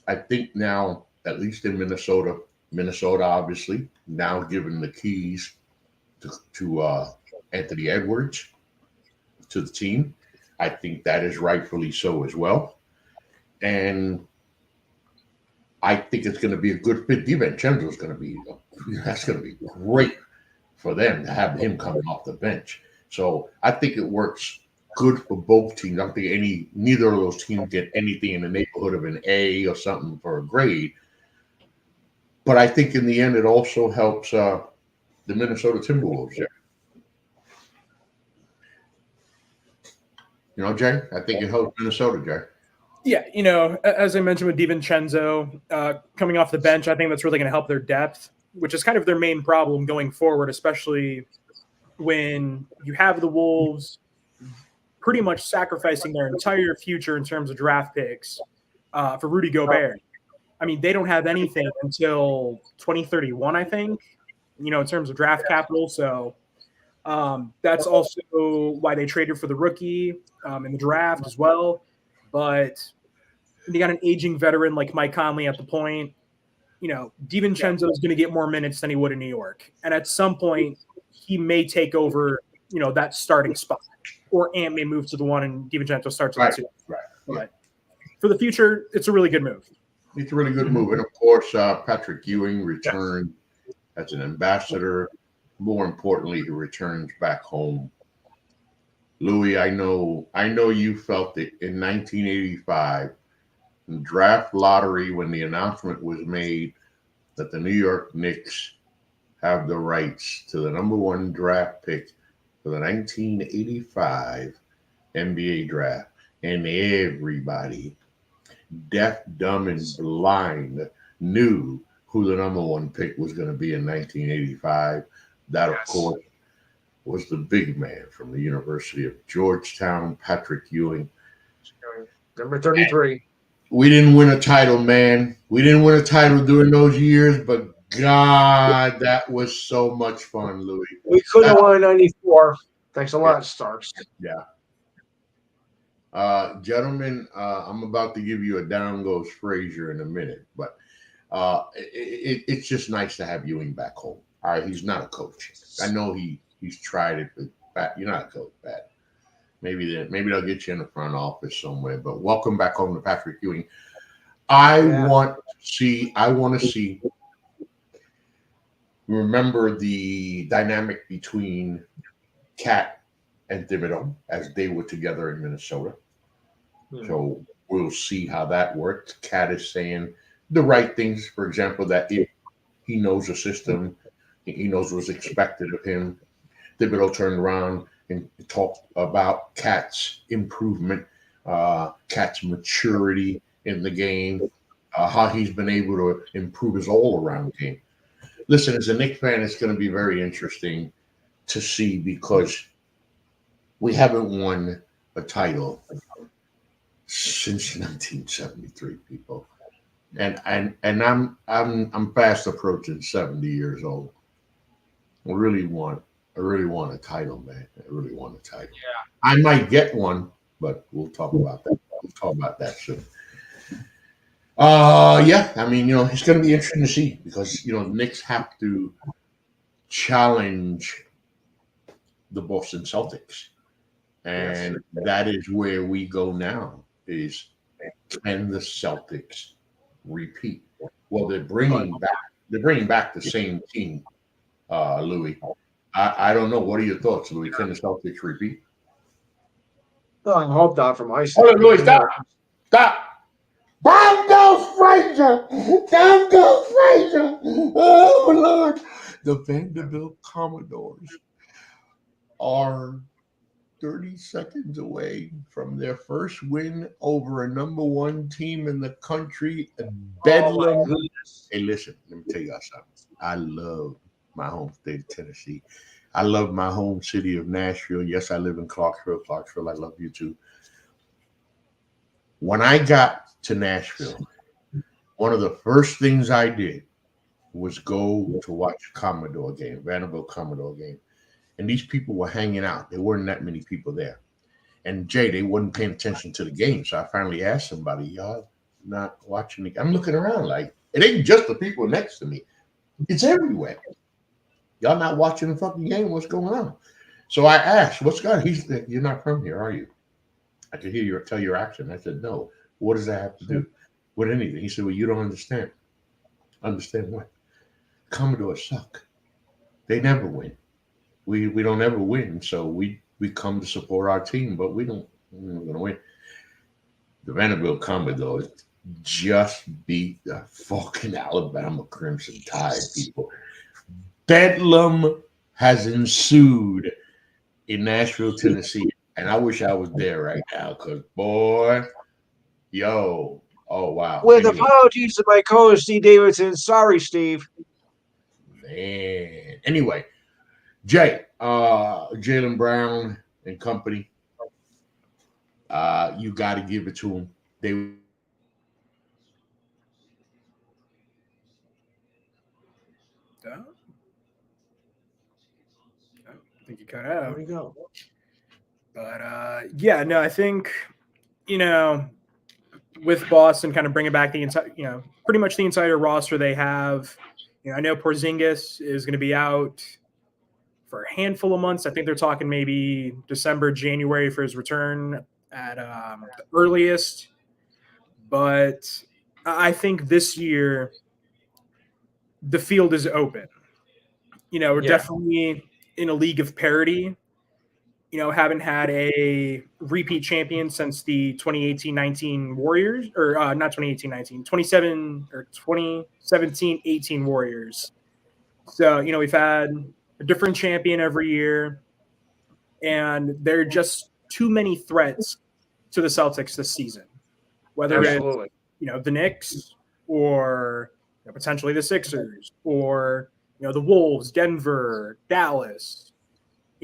Speaker 1: I think now, at least in Minnesota obviously, now given the keys to Anthony Edwards to the team, I think that is rightfully so as well. And I think it's going to be a good fit. DiVincenzo is going to be great for them to have him coming off the bench. So I think it works good for both teams. I don't think neither of those teams get anything in the neighborhood of an A or something for a grade. But I think in the end, it also helps the Minnesota Timberwolves. Jay, I think it helps Minnesota, Jay.
Speaker 3: Yeah, as I mentioned with DiVincenzo coming off the bench, I think that's really going to help their depth, which is kind of their main problem going forward, especially when you have the Wolves pretty much sacrificing their entire future in terms of draft picks for Rudy Gobert. I mean, they don't have anything until 2031, I think, in terms of draft capital. So that's also why they traded for the rookie in the draft as well. But they got an aging veteran like Mike Conley at the point. DiVincenzo is going to get more minutes than he would in New York. And at some point, he may take over, that starting spot. Or Ant may move to the one and DiVincenzo starts at the two.
Speaker 1: Right.
Speaker 3: But for the future, it's a really good move.
Speaker 1: It's a really good move. And, of course, Patrick Ewing returned as an ambassador. More importantly, he returns back home. Louis, I know you felt it in 1985, in draft lottery, when the announcement was made that the New York Knicks have the rights to the number one draft pick for the 1985 NBA draft. And everybody, deaf, dumb, and blind, knew who the number one pick was going to be in 1985. That, of course, was the big man from the University of Georgetown, Patrick Ewing.
Speaker 2: Number 33.
Speaker 1: We didn't win a title, man. We didn't win a title during those years, but God, that was so much fun, Louis.
Speaker 2: We couldn't have won in 94. Thanks a lot, Starks.
Speaker 1: Yeah. Gentlemen, I'm about to give you a down goes Frazier in a minute, but it's just nice to have Ewing back home. All right, he's not a coach. I know he's tried it, but you're not a coach, Pat. Maybe they'll get you in the front office somewhere. But welcome back home to Patrick Ewing. I want to see. Remember the dynamic between Cat and Thibodeau as they were together in Minnesota. So we'll see how that works. Cat is saying the right things. For example, that if he knows the system, he knows what's expected of him. Thibodeau turned around and talked about Cat's improvement, Cat's maturity in the game, how he's been able to improve his all-around game. Listen, as a Knicks fan, it's going to be very interesting to see because we haven't won a title since 1973, people, and I'm fast approaching 70 years old. I really want I really want a title, man. I really want a title.
Speaker 2: Yeah.
Speaker 1: I might get one, but we'll talk about that. We'll talk about that soon. Yeah. I mean, it's going to be interesting to see because the Knicks have to challenge the Boston Celtics, and that is where we go now. Is can the Celtics repeat? Well, they're bringing back the same team, Louis. I don't know. What are your thoughts, Louis? Can the Celtics repeat?
Speaker 2: Well, I hope not for my sake.
Speaker 1: Hold on, Louis, stop. Down goes Frazier. Down goes Frazier. Oh, Lord. The Vanderbilt Commodores are 30 seconds away from their first win over a number one team in the country, Bedlam. Hey, listen, let me tell you something. I love my home state of Tennessee. I love my home city of Nashville. Yes, I live in Clarksville. Clarksville, I love you too. When I got to Nashville, one of the first things I did was go to watch a Commodore game, Vanderbilt Commodore game. And these people were hanging out. There weren't that many people there. And Jay, they wasn't paying attention to the game. So I finally asked somebody, y'all not watching the I'm looking around like, it ain't just the people next to me. It's everywhere. Y'all not watching the fucking game. What's going on? So I asked, what's going on? He said, you're not from here, are you? I could hear you tell your accent. I said, no. What does that have to do with anything? He said, well, you don't understand. Understand what? Commodores suck. They never win. We don't ever win. So we come to support our team, but we're not going to win. The Vanderbilt Commodores just beat the fucking Alabama Crimson Tide, people. Bedlam has ensued in Nashville, Tennessee. And I wish I was there right now because, boy, oh, wow.
Speaker 2: With apologies to my co-host, Steve Davidson. Sorry, Steve.
Speaker 1: Man. Anyway, Jay, Jaylen Brown and company, you got to give it to them.
Speaker 3: I think you cut out.
Speaker 2: There we go.
Speaker 3: But yeah, no, I think with Boston kind of bringing back the entire, pretty much the entire roster they have. I know Porzingis is going to be out for a handful of months. I think they're talking maybe December, January for his return at the earliest. But I think this year the field is open. We're definitely in a league of parity. Haven't had a repeat champion since the 2018-19 Warriors, or not 2018-19, 2017-18 Warriors. So, we've had a different champion every year, and there are just too many threats to the Celtics this season. Whether it's, the Knicks or potentially the Sixers or, the Wolves, Denver, Dallas.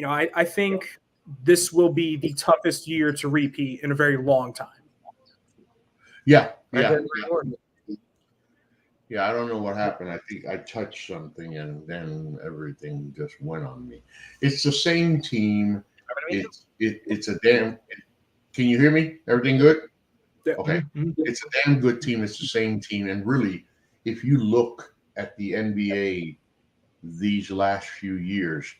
Speaker 3: I think this will be the toughest year to repeat in a very long time.
Speaker 1: Yeah. I don't know what happened. I think I touched something and then everything just went on me. It's the same team. It's a damn. Can you hear me? Everything good? Okay. It's a damn good team. It's the same team. And really, if you look at the NBA these last few years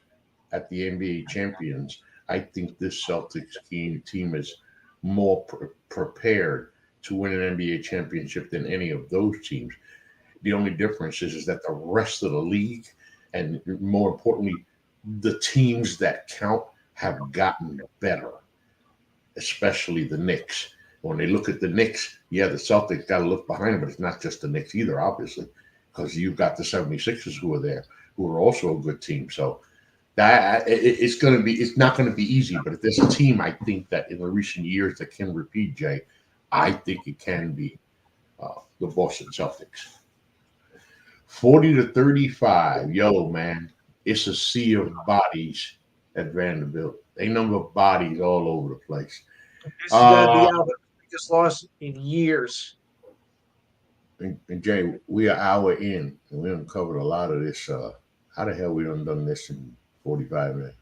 Speaker 1: at the NBA champions, I think this Celtics team is more prepared to win an NBA championship than any of those teams. The only difference is that the rest of the league, and more importantly, the teams that count have gotten better, especially the Knicks. When they look at the Knicks, the Celtics got to look behind them, but it's not just the Knicks either, obviously, because you've got the 76ers who are there, who are also a good team. So that it's not going to be easy, but if there's a team I think that in the recent years that can repeat, Jay, I think it can be the Boston Celtics. 40-35, man, it's a sea of bodies at Vanderbilt. They number bodies all over the place.
Speaker 2: This is going to be out the biggest loss in years.
Speaker 1: And Jay, we are an hour in, and we haven't covered a lot of this. How the hell we done this in 45 minutes.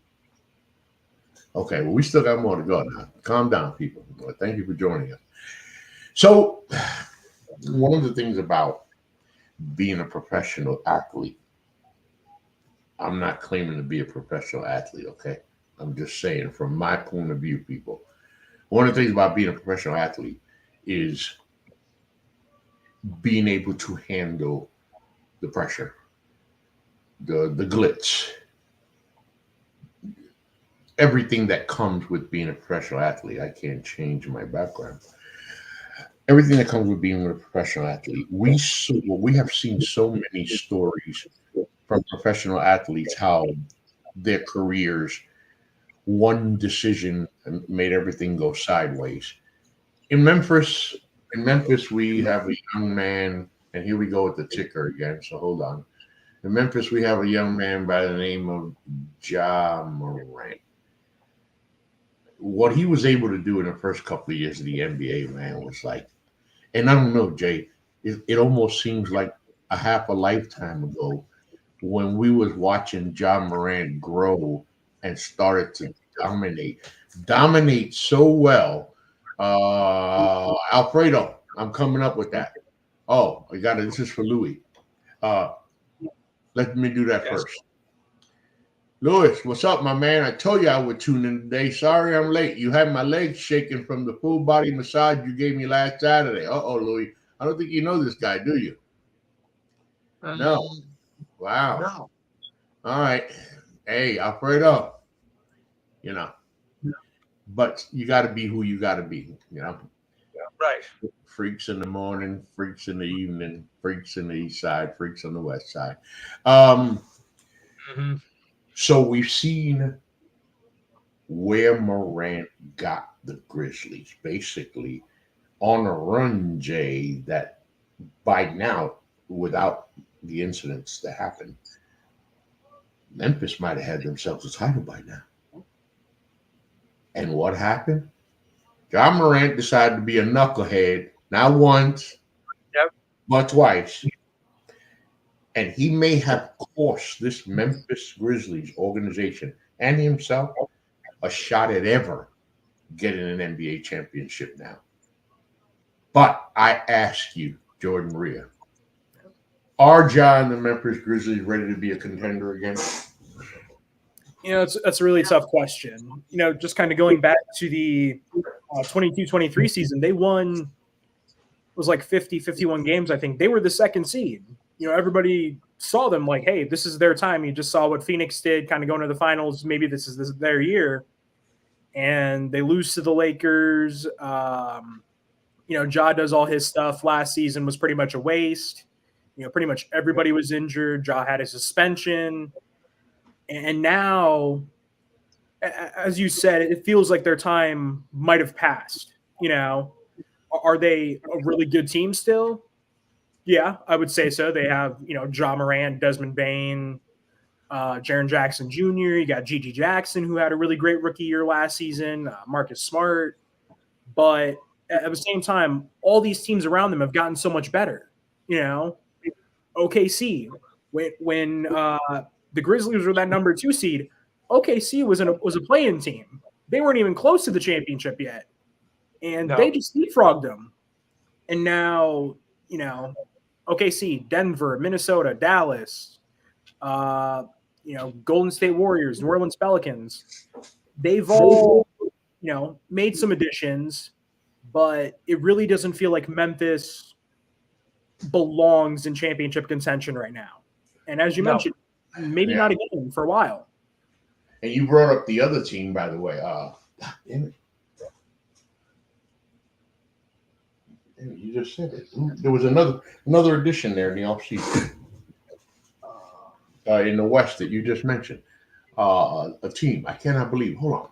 Speaker 1: Okay, well, we still got more to go now. Calm down, people. Well, thank you for joining us. So, one of the things about being a professional athlete, I'm not claiming to be a professional athlete, okay? I'm just saying, from my point of view, people, one of the things about being a professional athlete is being able to handle the pressure, the glitz, everything that comes with being a professional athlete. I can't change my background. Everything that comes with being a professional athlete. We have seen so many stories from professional athletes, how their careers, one decision made everything go sideways. In Memphis, we have a young man, and here we go with the ticker again, so hold on. In Memphis, we have a young man by the name of Ja Morant. What he was able to do in the first couple of years of the NBA, man, was like, and I don't know, Jay, it almost seems like a half a lifetime ago when we was watching Ja Morant grow and started to dominate so well. Alfredo, I'm coming up with that. Oh, I got it. This is for Louis. Let me do that first. Louis, what's up, my man? I told you I would tune in today. Sorry I'm late. You had my legs shaking from the full body massage you gave me last Saturday. Louis. I don't think you know this guy, do you? No. Wow.
Speaker 2: No.
Speaker 1: All right. Hey, Alfredo. You know. But you got to be who you got to be, you know.
Speaker 2: Yeah, right.
Speaker 1: Freaks in the morning, freaks in the evening, freaks in the east side, freaks on the west side. So we've seen where Morant got the Grizzlies, basically on a run, Jay, that by now, without the incidents that happened, Memphis might have had themselves a title by now. And what happened? Ja Morant decided to be a knucklehead, not once, but twice. And he may have cost this Memphis Grizzlies organization and himself a shot at ever getting an NBA championship now. But I ask you, Jordan Maria, are Ja and the Memphis Grizzlies ready to be a contender again?
Speaker 3: You know, that's a really tough question. You know, just kind of going back to the 22-23 season, they won, it was like 51 games, I think. They were the second seed. You know, everybody saw them like, hey, this is their time. You just saw what Phoenix did, kind of going to the finals. Maybe this is their year. And they lose to the Lakers. You know, Ja does all his stuff. Last season was pretty much a waste. You know, pretty much everybody was injured. Ja had a suspension. And now, as you said, it feels like their time might have passed. You know, are they a really good team still? Yeah, I would say so. They have, you know, Ja Morant, Desmond Bane, Jaren Jackson Jr. You got Gigi Jackson, who had a really great rookie year last season, Marcus Smart. But at the same time, all these teams around them have gotten so much better. You know, OKC, when the Grizzlies were that number 2 seed, OKC was a play-in team. They weren't even close to the championship yet. And they just leapfrogged them. And now, you know, OKC, Denver, Minnesota, Dallas, you know, Golden State Warriors, New Orleans Pelicans, they've all, you know, made some additions, but it really doesn't feel like Memphis belongs in championship contention right now. And as you mentioned, maybe not again for a while.
Speaker 1: And you brought up the other team, by the way. Damn it. You just said it. There was another addition there in the offseason in the West that you just mentioned. A team. I cannot believe. Hold on.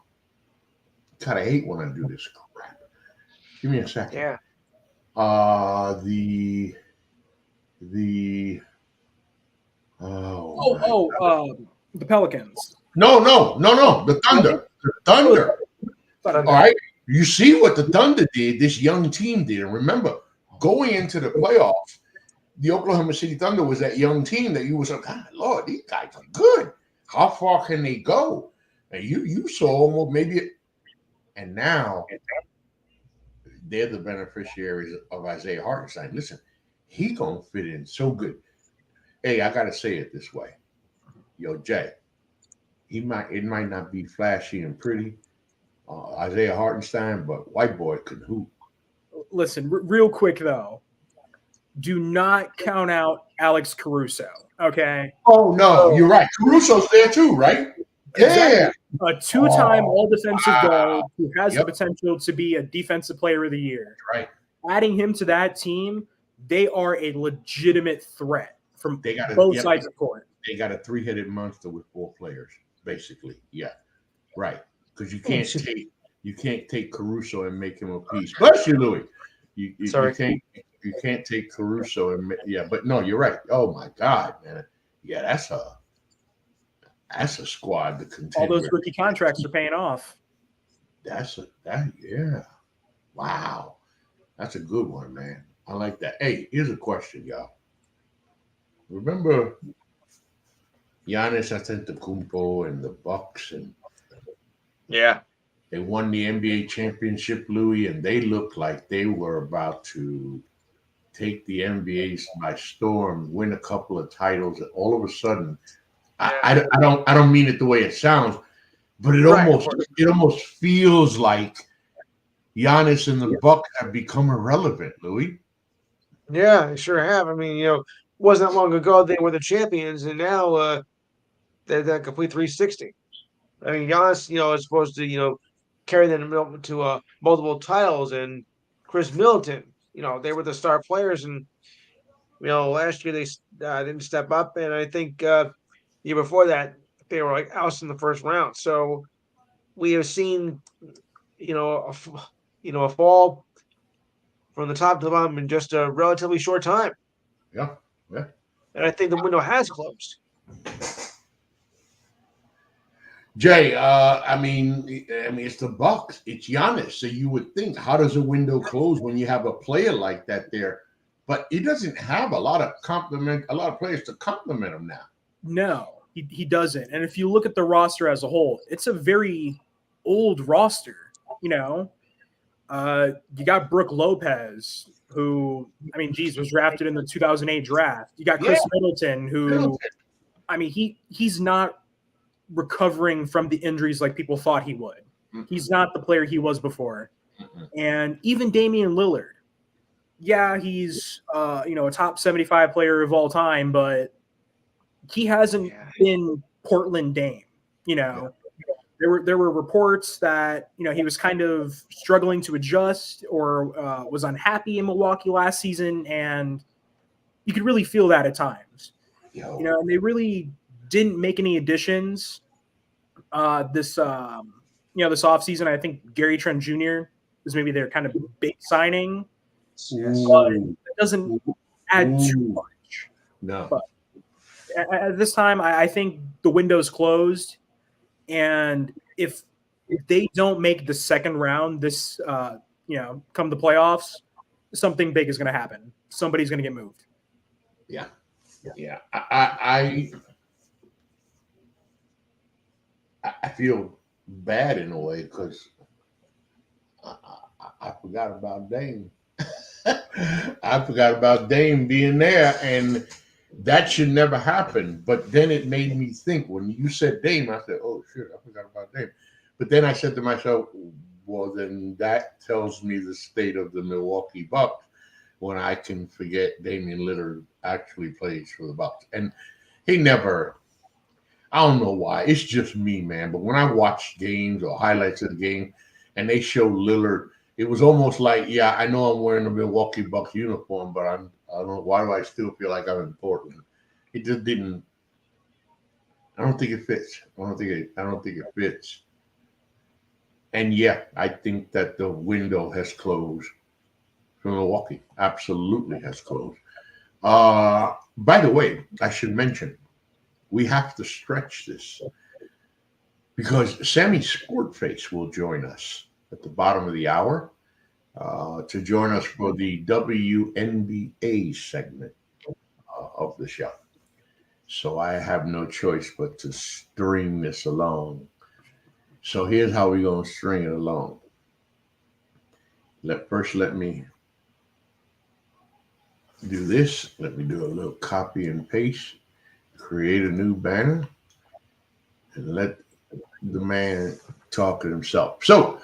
Speaker 1: God, I hate when I do this crap. Give me a second.
Speaker 2: Yeah.
Speaker 1: The
Speaker 3: Pelicans.
Speaker 1: No. The Thunder. The Thunder. All right. You see what the Thunder did, this young team did. And remember, going into the playoffs, the Oklahoma City Thunder was that young team that you was like, God, Lord, these guys are good. How far can they go? And you saw them maybe, and now they're the beneficiaries of Isaiah Hartenstein. Listen, he gonna fit in so good. Hey, I gotta say it this way, yo, Jay. It might not be flashy and pretty, Isaiah Hartenstein, but white boy could hoop.
Speaker 3: Listen, real quick though, do not count out Alex Caruso. Okay.
Speaker 1: Oh no, you're right. Caruso's there too, right?
Speaker 3: Exactly.
Speaker 1: Yeah.
Speaker 3: A two-time all-defensive guard who has
Speaker 1: Yep.
Speaker 3: the potential to be a defensive player of the year.
Speaker 1: Right.
Speaker 3: Adding him to that team, they are a legitimate threat from
Speaker 1: They
Speaker 3: both sides of the court.
Speaker 1: They got a three-headed monster with 4 players, basically. Yeah. Right. Because you can't take Caruso and make him a piece. Bless you, Louis. You can't take Caruso and but no, you're right. Oh my God, man. Yeah, that's a squad to contend.
Speaker 3: All those rookie contracts are paying off.
Speaker 1: Yeah. Wow. That's a good one, man. I like that. Hey, here's a question, y'all. Remember Giannis Antetokounmpo and the Bucks, and they won the NBA championship, Louis, and they looked like they were about to take the NBA by storm, win a couple of titles, and all of a sudden, I don't mean it the way it sounds, but it almost feels like Giannis and the Bucks have become irrelevant, Louis.
Speaker 2: Yeah, they sure have. I mean, wasn't that long ago they were the champions, and now they're that complete 360. I mean, Giannis, is supposed to, carry them to multiple titles, and Chris Middleton, they were the star players, and last year they didn't step up, and I think year before that they were like ousted in the first round. So we have seen, a fall from the top to the bottom in just a relatively short time.
Speaker 1: Yeah.
Speaker 2: And I think the window has closed.
Speaker 1: Jay, I mean, it's the Bucks. It's Giannis. So you would think, how does a window close when you have a player like that there? But he doesn't have a lot of players to complement him now.
Speaker 3: No, he doesn't. And if you look at the roster as a whole, it's a very old roster. You got Brooke Lopez, who, was drafted in the 2008 draft. You got Chris Middleton, who, he's not recovering from the injuries like people thought he would. Mm-hmm. He's not the player he was before. Mm-hmm. And even Damian Lillard. Yeah, he's a top 75 player of all time, but he hasn't been Portland Dame. There were reports that he was kind of struggling to adjust or was unhappy in Milwaukee last season, and you could really feel that at times. And they really didn't make any additions this offseason. I think Gary Trent Jr. is maybe their kind of big signing. But it doesn't add too much.
Speaker 1: No.
Speaker 3: But at this time, I think the window's closed. And if they don't make the second round this, come the playoffs, something big is going to happen. Somebody's going to get moved.
Speaker 1: Yeah. I feel bad in a way because I forgot about Dame. I forgot about Dame being there, and that should never happen. But then it made me think when you said Dame, I said, oh, shit, I forgot about Dame. But then I said to myself, well, then that tells me the state of the Milwaukee Bucks when I can forget Damian Lillard actually plays for the Bucks. And he never, I don't know why. It's just me, man. But when I watch games or highlights of the game and they show Lillard, it was almost like, I know I'm wearing a Milwaukee Bucks uniform, but I don't know, why do I still feel like I'm in Portland? It just didn't. I don't think it fits. I don't think it fits. And I think that the window has closed for Milwaukee. Absolutely has closed. By the way, I should mention, we have to stretch this because Sammy Sportface will join us at the bottom of the hour to join us for the WNBA segment of the show. So I have no choice but to string this along. So here's how we're going to string it along. Let me do this. Let me do a little copy and paste, create a new banner, and let the man talk to himself. So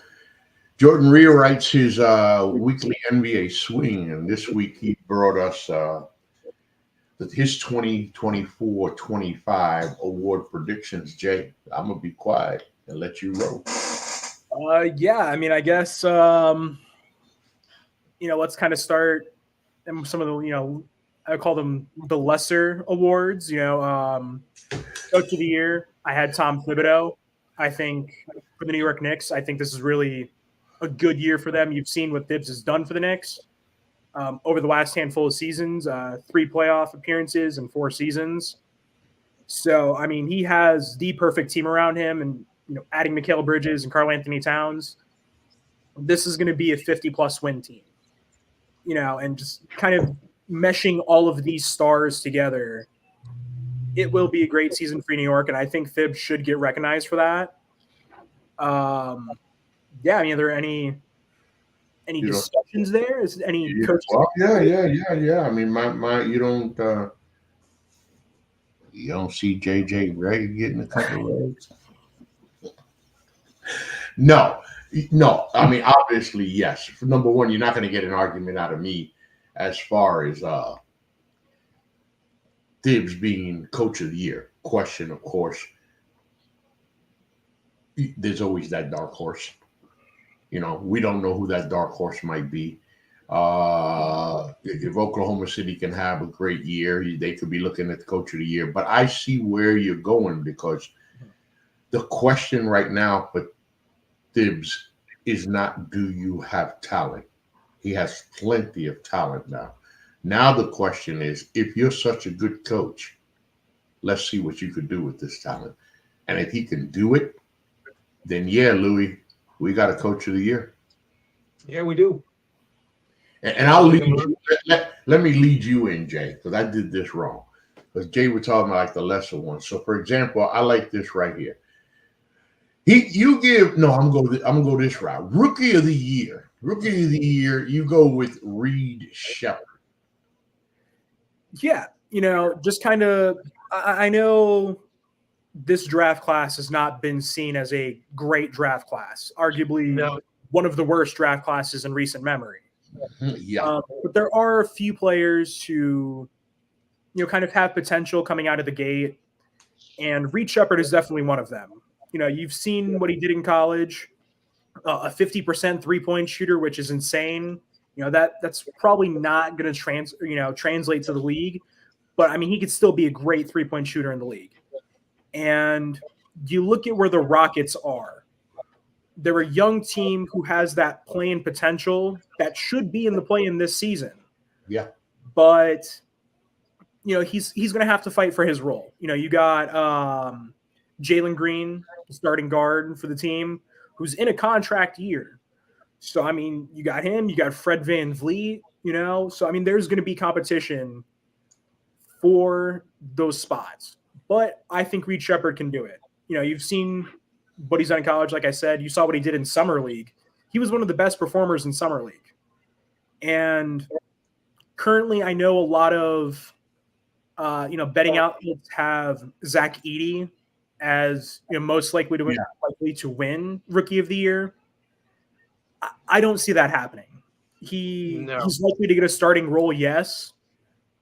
Speaker 1: Jordan rewrites his weekly NBA swing, and this week he brought us his 2024-25 award predictions. Jay, I'm going to be quiet and let you roll.
Speaker 3: Yeah, I mean, I guess, let's kind of start and some of the, I call them the lesser awards, Coach of the Year. I had Tom Thibodeau. I think for the New York Knicks, I think this is really a good year for them. You've seen what Thibs has done for the Knicks over the last handful of seasons, 3 playoff appearances and 4 seasons. So, I mean, he has the perfect team around him, and adding Mikal Bridges and Karl-Anthony Towns, this is going to be a 50-plus win team. And just kind of meshing all of these stars together, it will be a great season for New York, and I think Thibs should get recognized for that. Yeah, I mean, are there any discussions there? Is any coaches?
Speaker 1: Well, yeah. I mean, my you don't see JJ Ray getting a couple of legs. No. I mean, obviously, yes. For number one, you're not going to get an argument out of me as far as Thibs being Coach of the Year. Question, of course, there's always that dark horse. We don't know who that dark horse might be. If Oklahoma City can have a great year, they could be looking at the Coach of the Year. But I see where you're going, because the question right now for Thibs is not, do you have talent? He has plenty of talent now. Now the question is, if you're such a good coach, let's see what you could do with this talent. And if he can do it, then yeah, Louis, we got a Coach of the Year.
Speaker 2: Yeah, we do.
Speaker 1: And I'll lead you. Let me lead you in, Jay, because I did this wrong. Because Jay, we're talking about like the lesser ones. So, for example, I like this right here. I'm gonna go this route. Rookie of the Year, you go with Reed Sheppard.
Speaker 3: Yeah, just kind of. I know this draft class has not been seen as a great draft class. Arguably, one of the worst draft classes in recent memory.
Speaker 1: Yeah,
Speaker 3: but there are a few players who, kind of have potential coming out of the gate, and Reed Sheppard is definitely one of them. You've seen what he did in college, a 50% three-point shooter, which is insane. That's probably not going to translate to the league, but I mean, he could still be a great three-point shooter in the league. And you look at where the Rockets are. They're a young team who has that play-in potential that should be in the play-in this season.
Speaker 1: Yeah.
Speaker 3: But, he's going to have to fight for his role. You got Jalen Green, starting guard for the team, who's in a contract year. So, I mean, you got him. You got Fred VanVleet, So, I mean, there's going to be competition for those spots. But I think Reed Sheppard can do it. You've seen what he's done in college. Like I said, you saw what he did in Summer League. He was one of the best performers in Summer League. And currently, I know a lot of, betting outlets have Zach Edey as most likely to win Rookie of the Year. I don't see that happening. He's likely to get a starting role, yes.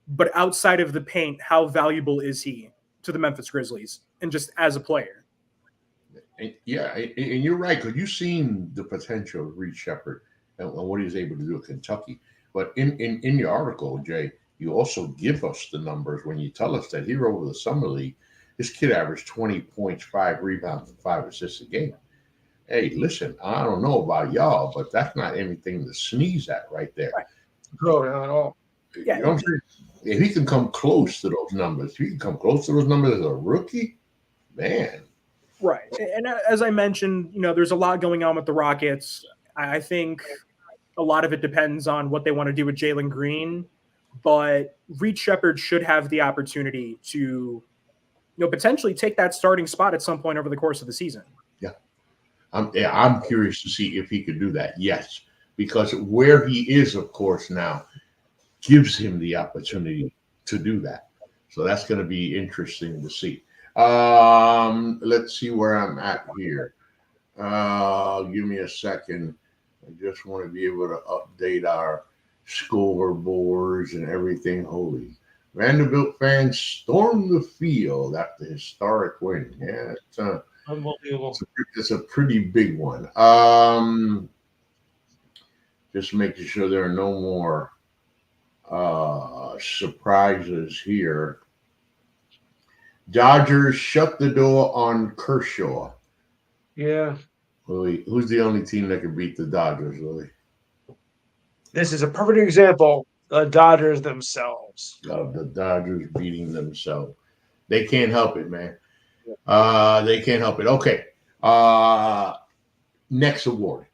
Speaker 3: But outside of the paint, how valuable is he to the Memphis Grizzlies and just as a player?
Speaker 1: And you're right, because you've seen the potential of Reed Sheppard and what he was able to do at Kentucky. But in your article, Jay, you also give us the numbers when you tell us that here over the Summer League, this kid averaged 20 points, 5 rebounds, and 5 assists a game. Hey, listen, I don't know about y'all, but that's not anything to sneeze at right there.
Speaker 2: Right. No, not at all.
Speaker 3: Yeah.
Speaker 1: You know what I'm saying? If he can come close to those numbers, as a rookie, man.
Speaker 3: Right. And as I mentioned, there's a lot going on with the Rockets. I think a lot of it depends on what they want to do with Jalen Green, but Reed Sheppard should have the opportunity to potentially take that starting spot at some point over the course of the season.
Speaker 1: Yeah. I'm curious to see if he could do that. Yes, because where he is, of course, now gives him the opportunity to do that. So that's going to be interesting to see. Let's see where I'm at here. Give me a second. I just want to be able to update our scoreboards and everything. Holy. Vanderbilt fans stormed the field after historic win. Yeah, it's
Speaker 2: Unbelievable.
Speaker 1: it's a pretty big one. Just making sure there are no more surprises here. Dodgers shut the door on Kershaw.
Speaker 2: Yeah.
Speaker 1: Willie, who's the only team that can beat the Dodgers, Willie?
Speaker 2: This is a perfect example. The Dodgers themselves.
Speaker 1: Of the Dodgers beating themselves. They can't help it, man. They can't help it. Okay. Next award.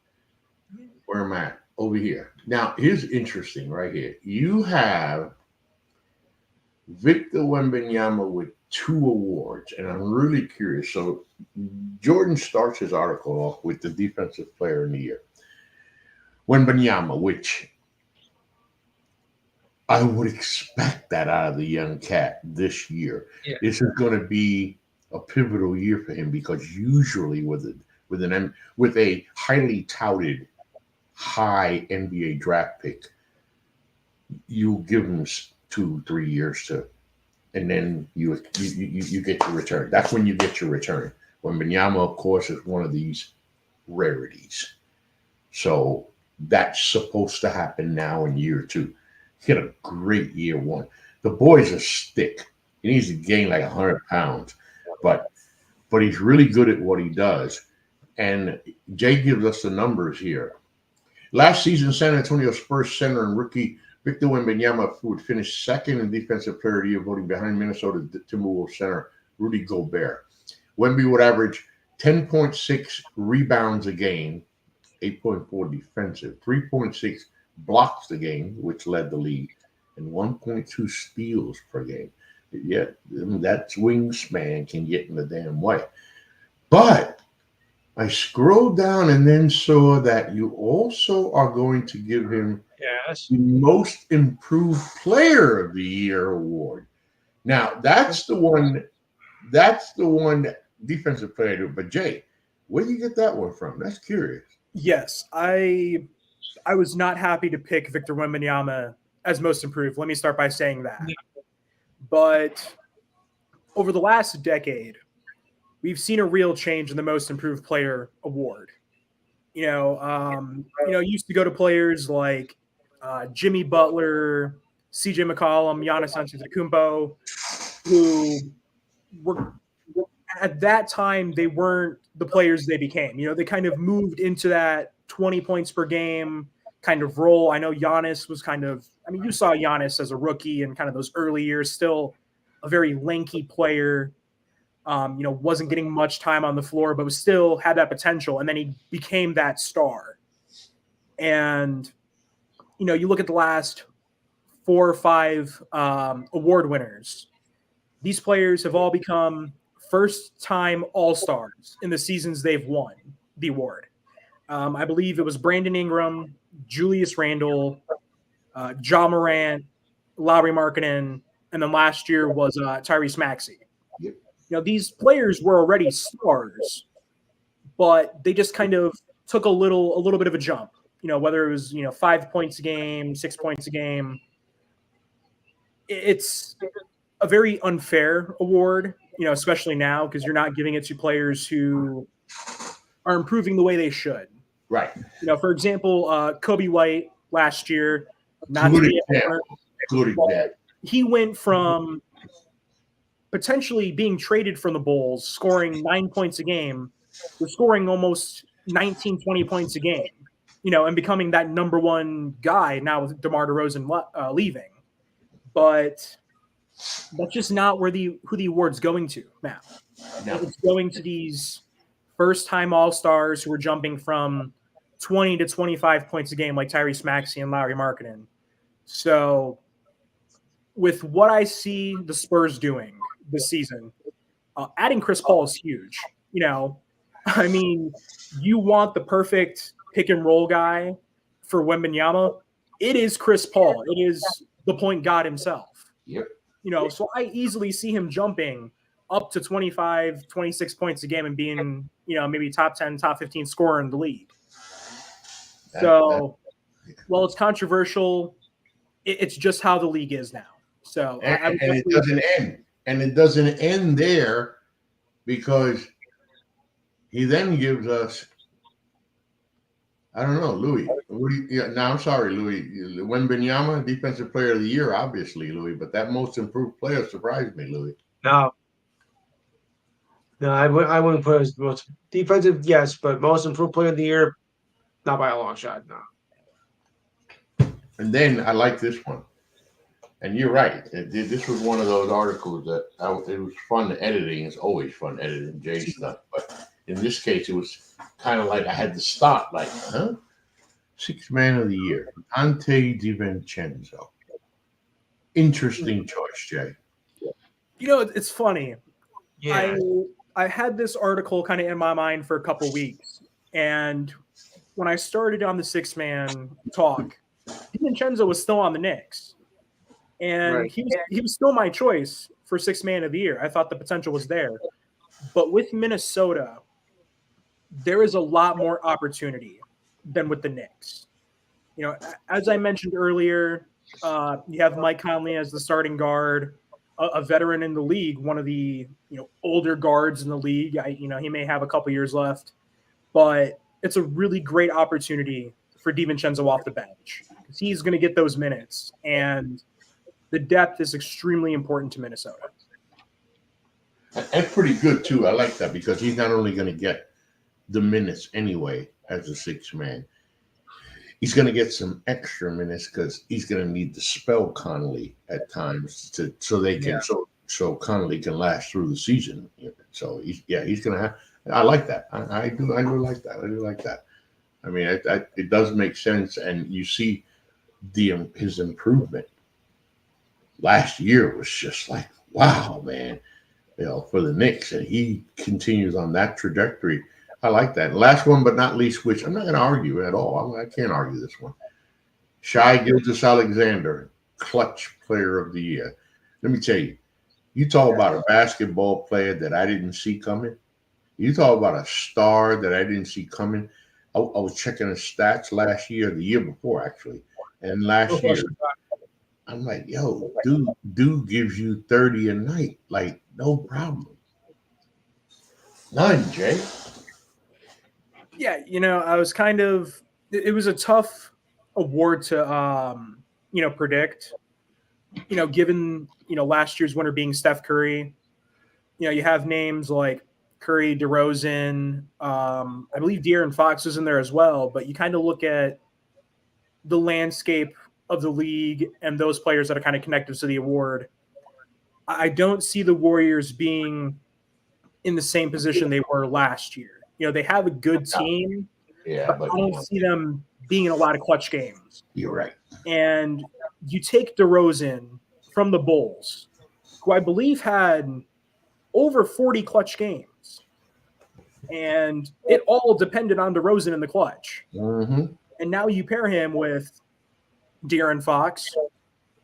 Speaker 1: Where am I at? Over here. Now, here's interesting right here. You have Victor Wembanyama with 2 awards, and I'm really curious. So Jordan starts his article off with the Defensive Player of the Year. Wembanyama, which I would expect that out of the young cat this year.
Speaker 2: Yeah.
Speaker 1: This is going to be a pivotal year for him because usually with a highly touted high NBA draft pick, you give him 2-3 years to, and then you get your return. That's when you get your return. Wembanyama, of course, is one of these rarities. So that's supposed to happen now in year 2. He had a great year 1. The boy's a stick. He needs to gain like 100 pounds, but he's really good at what he does. And Jay gives us the numbers here. Last season, San Antonio Spurs center and rookie Victor Wembanyama would finish second in Defensive Player of the Year voting behind Minnesota Timberwolves center Rudy Gobert. Wemby would average 10.6 rebounds a game, 8.4 defensive, 3.6 blocks a game, which led the league, and 1.2 steals per game. Yet that wingspan can get in the damn way. But I scrolled down and then saw that you also are going to give him the Most Improved Player of the Year award. Now, that's the one defensive player. But Jay, where do you get that one from? That's curious.
Speaker 3: Yes, I was not happy to pick Victor Wembanyama as most improved. Let me start by saying that. Yeah. But over the last decade, we've seen a real change in the most improved player award. Used to go to players like Jimmy Butler, CJ McCollum, Giannis Antetokounmpo, who were at that time, they weren't the players they became. They kind of moved into that 20 points per game kind of role. I know Giannis was you saw Giannis as a rookie in kind of those early years, still a very lanky player, wasn't getting much time on the floor, but was still had that potential. And then he became that star. And, you look at the last 4 or 5 award winners. These players have all become first-time All-Stars in the seasons they've won the award. I believe it was Brandon Ingram, Julius Randle, Ja Morant, Lauri Markkanen, and then last year was Tyrese Maxey. Yep. These players were already stars, but they just kind of took a little bit of a jump. Whether it was 5 points a game, 6 points a game. It's a very unfair award, especially now because you're not giving it to players who are improving the way they should.
Speaker 1: Right.
Speaker 3: For example, Kobe White last year, he went from potentially being traded from the Bulls, scoring 9 points a game, to scoring almost 19, 20 points a game, and becoming that number one guy now with DeMar DeRozan leaving. But that's just not who the award's going to now. No. It's going to these first-time All-Stars who are jumping from 20 to 25 points a game like Tyrese Maxey and Lauri Markkanen. So with what I see the Spurs doing this season, adding Chris Paul is huge. I mean, you want the perfect pick and roll guy for Wembanyama. It is Chris Paul. It is the point god himself.
Speaker 1: Yep.
Speaker 3: So I easily see him jumping up to 25, 26 points a game and being, maybe top 10, top 15 scorer in the league. So, while it's controversial, it's just how the league is now. So,
Speaker 1: and it doesn't end. And it doesn't end there, because he then gives us, I don't know, Louis. I'm sorry, Louis. Wembanyama, Defensive Player of the Year, obviously, Louis. But that most improved player surprised me, Louis.
Speaker 2: No, I wouldn't put as most defensive. Yes, but most improved player of the year, not by a long shot. No.
Speaker 1: And then I like this one. And you're right. This was one of those articles that it was fun editing. It's always fun editing Jay's stuff. But in this case, it was kind of like I had to stop. Like, huh? Sixth Man of the Year, Ante DiVincenzo. Interesting choice, Jay.
Speaker 3: It's funny.
Speaker 2: Yeah.
Speaker 3: I had this article kind of in my mind for a couple weeks. And when I started on the six-man talk, DiVincenzo was still on the Knicks. And
Speaker 2: Right.
Speaker 3: he was still my choice for sixth man of the year. I thought the potential was there. But with Minnesota, there is a lot more opportunity than with the Knicks. As I mentioned earlier, you have Mike Conley as the starting guard, a veteran in the league, one of the older guards in the league. He may have a couple years left, but it's a really great opportunity for DiVincenzo off the bench, because he's going to get those minutes, and the depth is extremely important to Minnesota.
Speaker 1: And pretty good, too. I like that, because he's not only going to get the minutes anyway as a sixth man, he's going to get some extra minutes, because he's going to need to spell Conley at times so Conley can last through the season. So he's going to have. I like that. I do like that. I do like that. I mean, it does make sense, and you see his improvement. Last year was just like, wow, man, for the Knicks, and he continues on that trajectory. I like that. Last one, but not least, which I'm not going to argue at all. I can't argue this one. Shai Gilgeous-Alexander, clutch player of the year. Let me tell you, you talk about a basketball player that I didn't see coming. You talk about a star that I didn't see coming. I was checking his stats last year, the year before, actually. And last year, I'm like, yo, dude gives you 30 a night. Like, no problem. None, Jay.
Speaker 3: Yeah, I was it was a tough award to, predict, given, last year's winner being Steph Curry. You have names like Curry, DeRozan, I believe De'Aaron Fox is in there as well, but you kind of look at the landscape of the league and those players that are kind of connected to the award. I don't see the Warriors being in the same position they were last year. They have a good team, but I don't see them being in a lot of clutch games.
Speaker 1: You're right.
Speaker 3: And you take DeRozan from the Bulls, who I believe had over 40 clutch games, and it all depended on DeRozan in the clutch.
Speaker 1: Mm-hmm.
Speaker 3: And now you pair him with De'Aaron Fox,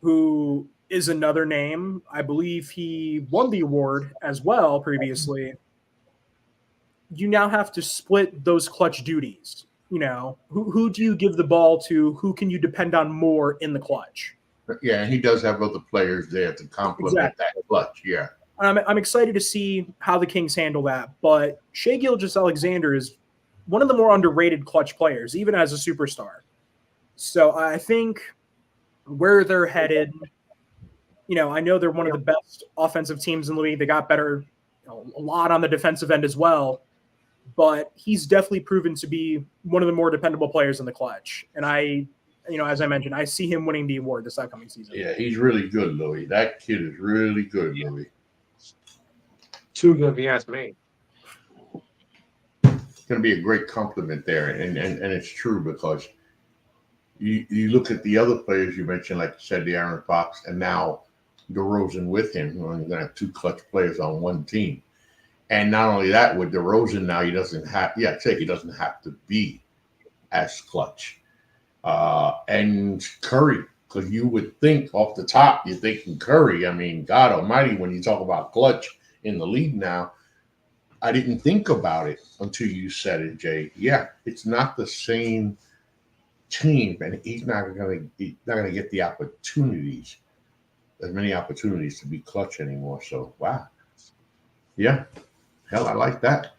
Speaker 3: who is another name. I believe he won the award as well previously. You now have to split those clutch duties. Who do you give the ball to? Who can you depend on more in the clutch?
Speaker 1: Yeah, and he does have other players there to complement that clutch. Yeah.
Speaker 3: I'm excited to see how the Kings handle that. But Shai Gilgeous-Alexander is one of the more underrated clutch players, even as a superstar. So I think where they're headed, I know they're one of the best offensive teams in the league. They got better, a lot on the defensive end as well. But he's definitely proven to be one of the more dependable players in the clutch. And as I mentioned, I see him winning the award this upcoming season.
Speaker 1: Yeah, he's really good, Louis. That kid is really good, Louis.
Speaker 2: Too good, if you ask me.
Speaker 1: It's going to be a great compliment there. And it's true, because you look at the other players you mentioned, like you said, De'Aaron Fox, and now DeRozan with him. You're going to have two clutch players on one team. And not only that, with DeRozan now, he doesn't have to be as clutch. And Curry, because you would think off the top, you're thinking Curry. I mean, God Almighty, when you talk about clutch in the league now, I didn't think about it until you said it, Jay. Yeah, it's not the same team, and he's not gonna get the opportunities, as many opportunities to be clutch anymore. So wow, yeah, hell, I like that.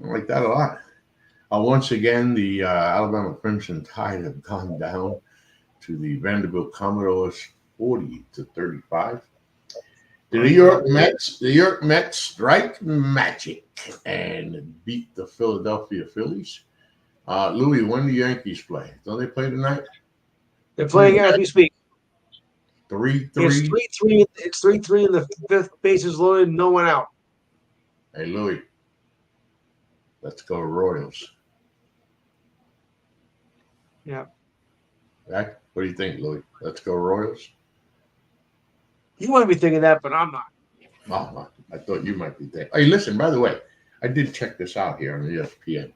Speaker 1: I like that a lot. Once again, the Alabama Crimson Tide have gone down to the Vanderbilt Commodores 40-35. The New York Mets strike magic and beat the Philadelphia Phillies. Louis, when do the Yankees play? Don't they play tonight?
Speaker 2: They're playing as we speak.
Speaker 1: 3-3.
Speaker 2: It's 3-3 in the fifth, bases loaded, no one out.
Speaker 1: Hey, Louis, let's go Royals.
Speaker 2: Yeah.
Speaker 1: Right? What do you think, Louis? Let's go Royals.
Speaker 2: You want to be thinking that, but I'm not.
Speaker 1: Oh, I thought you might be there. Hey, listen, by the way, I did check this out here on ESPN.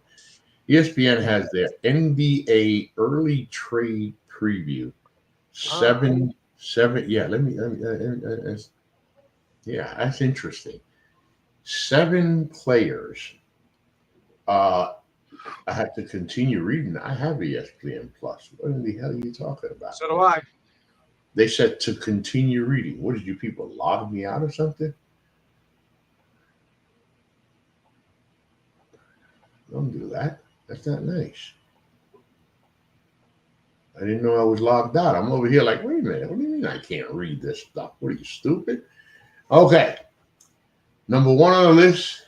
Speaker 1: ESPN has their NBA early trade preview. Seven. Yeah, yeah, that's interesting. 7 players. I have to continue reading. I have ESPN Plus. What in the hell are you talking about?
Speaker 2: So do I.
Speaker 1: They said to continue reading. What did you people log me out or something? Don't do that. That's not nice. I didn't know I was logged out. I'm over here like, wait a minute. What do you mean I can't read this stuff? What are you, stupid? Okay. Number 1 on the list,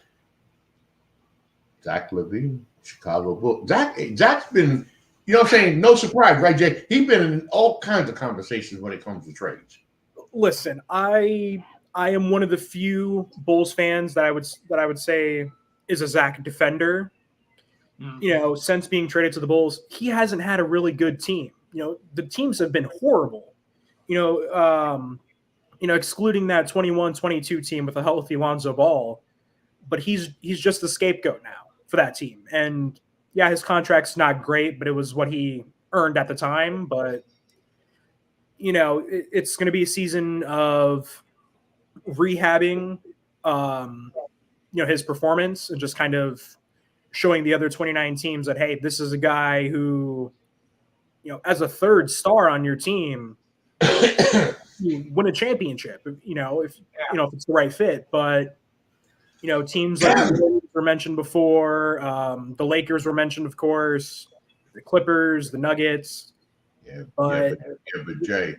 Speaker 1: Zach LaVine, Chicago Bulls. Zach's been, you know what I'm saying? No surprise, right, Jay? He's been in all kinds of conversations when it comes to trades.
Speaker 3: Listen, I am one of the few Bulls fans that I would say is a Zach defender. You know, since being traded to the Bulls, he hasn't had a really good team. You know, the teams have been horrible. You know, excluding that 21-22 team with a healthy Lonzo Ball, but he's just the scapegoat now for that team. And yeah, his contract's not great, but it was what he earned at the time. But you know, it's going to be a season of rehabbing, you know, his performance and just kind of showing the other 29 teams that, hey, this is a guy who, you know, as a third star on your team, you win a championship, you know, if it's the right fit. But, you know, teams like the Warriors were mentioned before, the Lakers were mentioned, of course, the Clippers, the Nuggets.
Speaker 1: But Jay,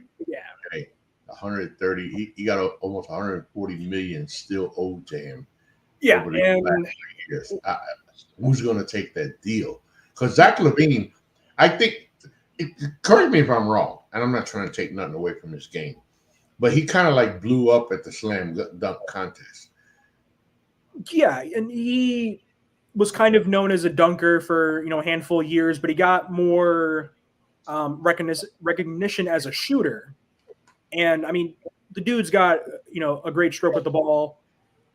Speaker 3: Jay,
Speaker 1: 130, he got almost 140 million still owed to him.
Speaker 3: Yeah, and
Speaker 1: who's going to take that deal? Because Zach LaVine, I think, correct me if I'm wrong, and I'm not trying to take nothing away from this game, but he kind of like blew up at the slam dunk contest.
Speaker 3: Yeah, and he was kind of known as a dunker for, you know, a handful of years, but he got more recognition as a shooter. And I mean, the dude's got, you know, a great stroke with the ball,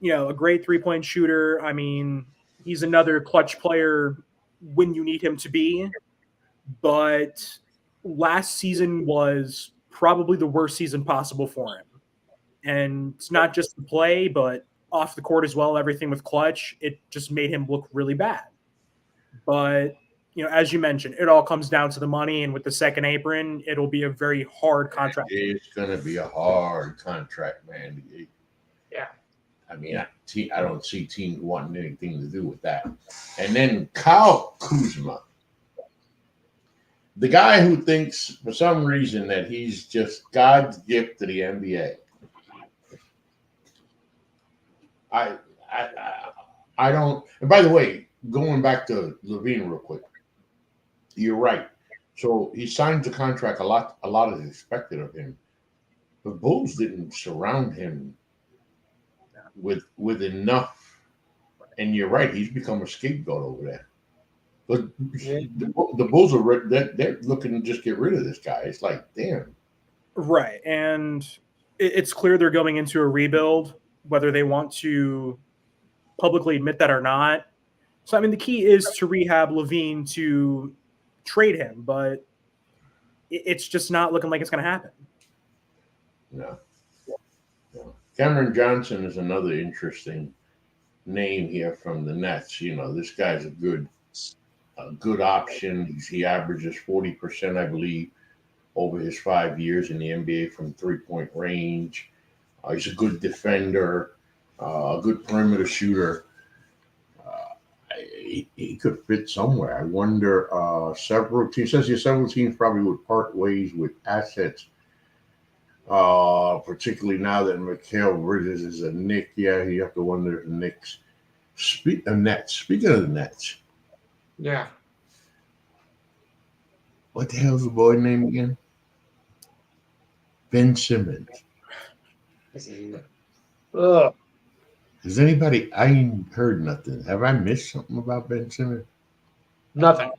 Speaker 3: you know, a great 3-point shooter. I mean, he's another clutch player when you need him to be. But last season was probably the worst season possible for him. And it's not just the play, but off the court as well, everything with clutch, it just made him look really bad. But, you know, as you mentioned, it all comes down to the money. And with the second apron, it'll be a very hard contract.
Speaker 1: It's going to be a hard contract, man.
Speaker 2: Yeah.
Speaker 1: I mean, I don't see teams wanting anything to do with that. And then Kyle Kuzma, the guy who thinks for some reason that he's just God's gift to the NBA. I don't. And by the way, going back to LaVine real quick, you're right. So he signed the contract. A lot is expected of him. The Bulls didn't surround him with enough. And you're right. He's become a scapegoat over there. But the Bulls are they're looking to just get rid of this guy. It's like, damn.
Speaker 3: Right, and it's clear they're going into a rebuild. Whether they want to publicly admit that or not. So, I mean, the key is to rehab LaVine to trade him, but it's just not looking like it's going to happen.
Speaker 1: No. Cameron Johnson is another interesting name here from the Nets. You know, this guy's a good option. He averages 40%, I believe, over his 5 years in the NBA from three-point range. He's a good defender, a good perimeter shooter. He could fit somewhere. I wonder, several teams probably would part ways with assets, particularly now that Mikal Bridges is a Knick. Yeah, you have to wonder if the Knicks. Speaking of the Nets.
Speaker 2: Yeah.
Speaker 1: What the hell's the boy name again? Ben Simmons.
Speaker 2: Ugh.
Speaker 1: Has anybody? I ain't heard nothing. Have I missed something about Ben Simmons?
Speaker 2: Nothing.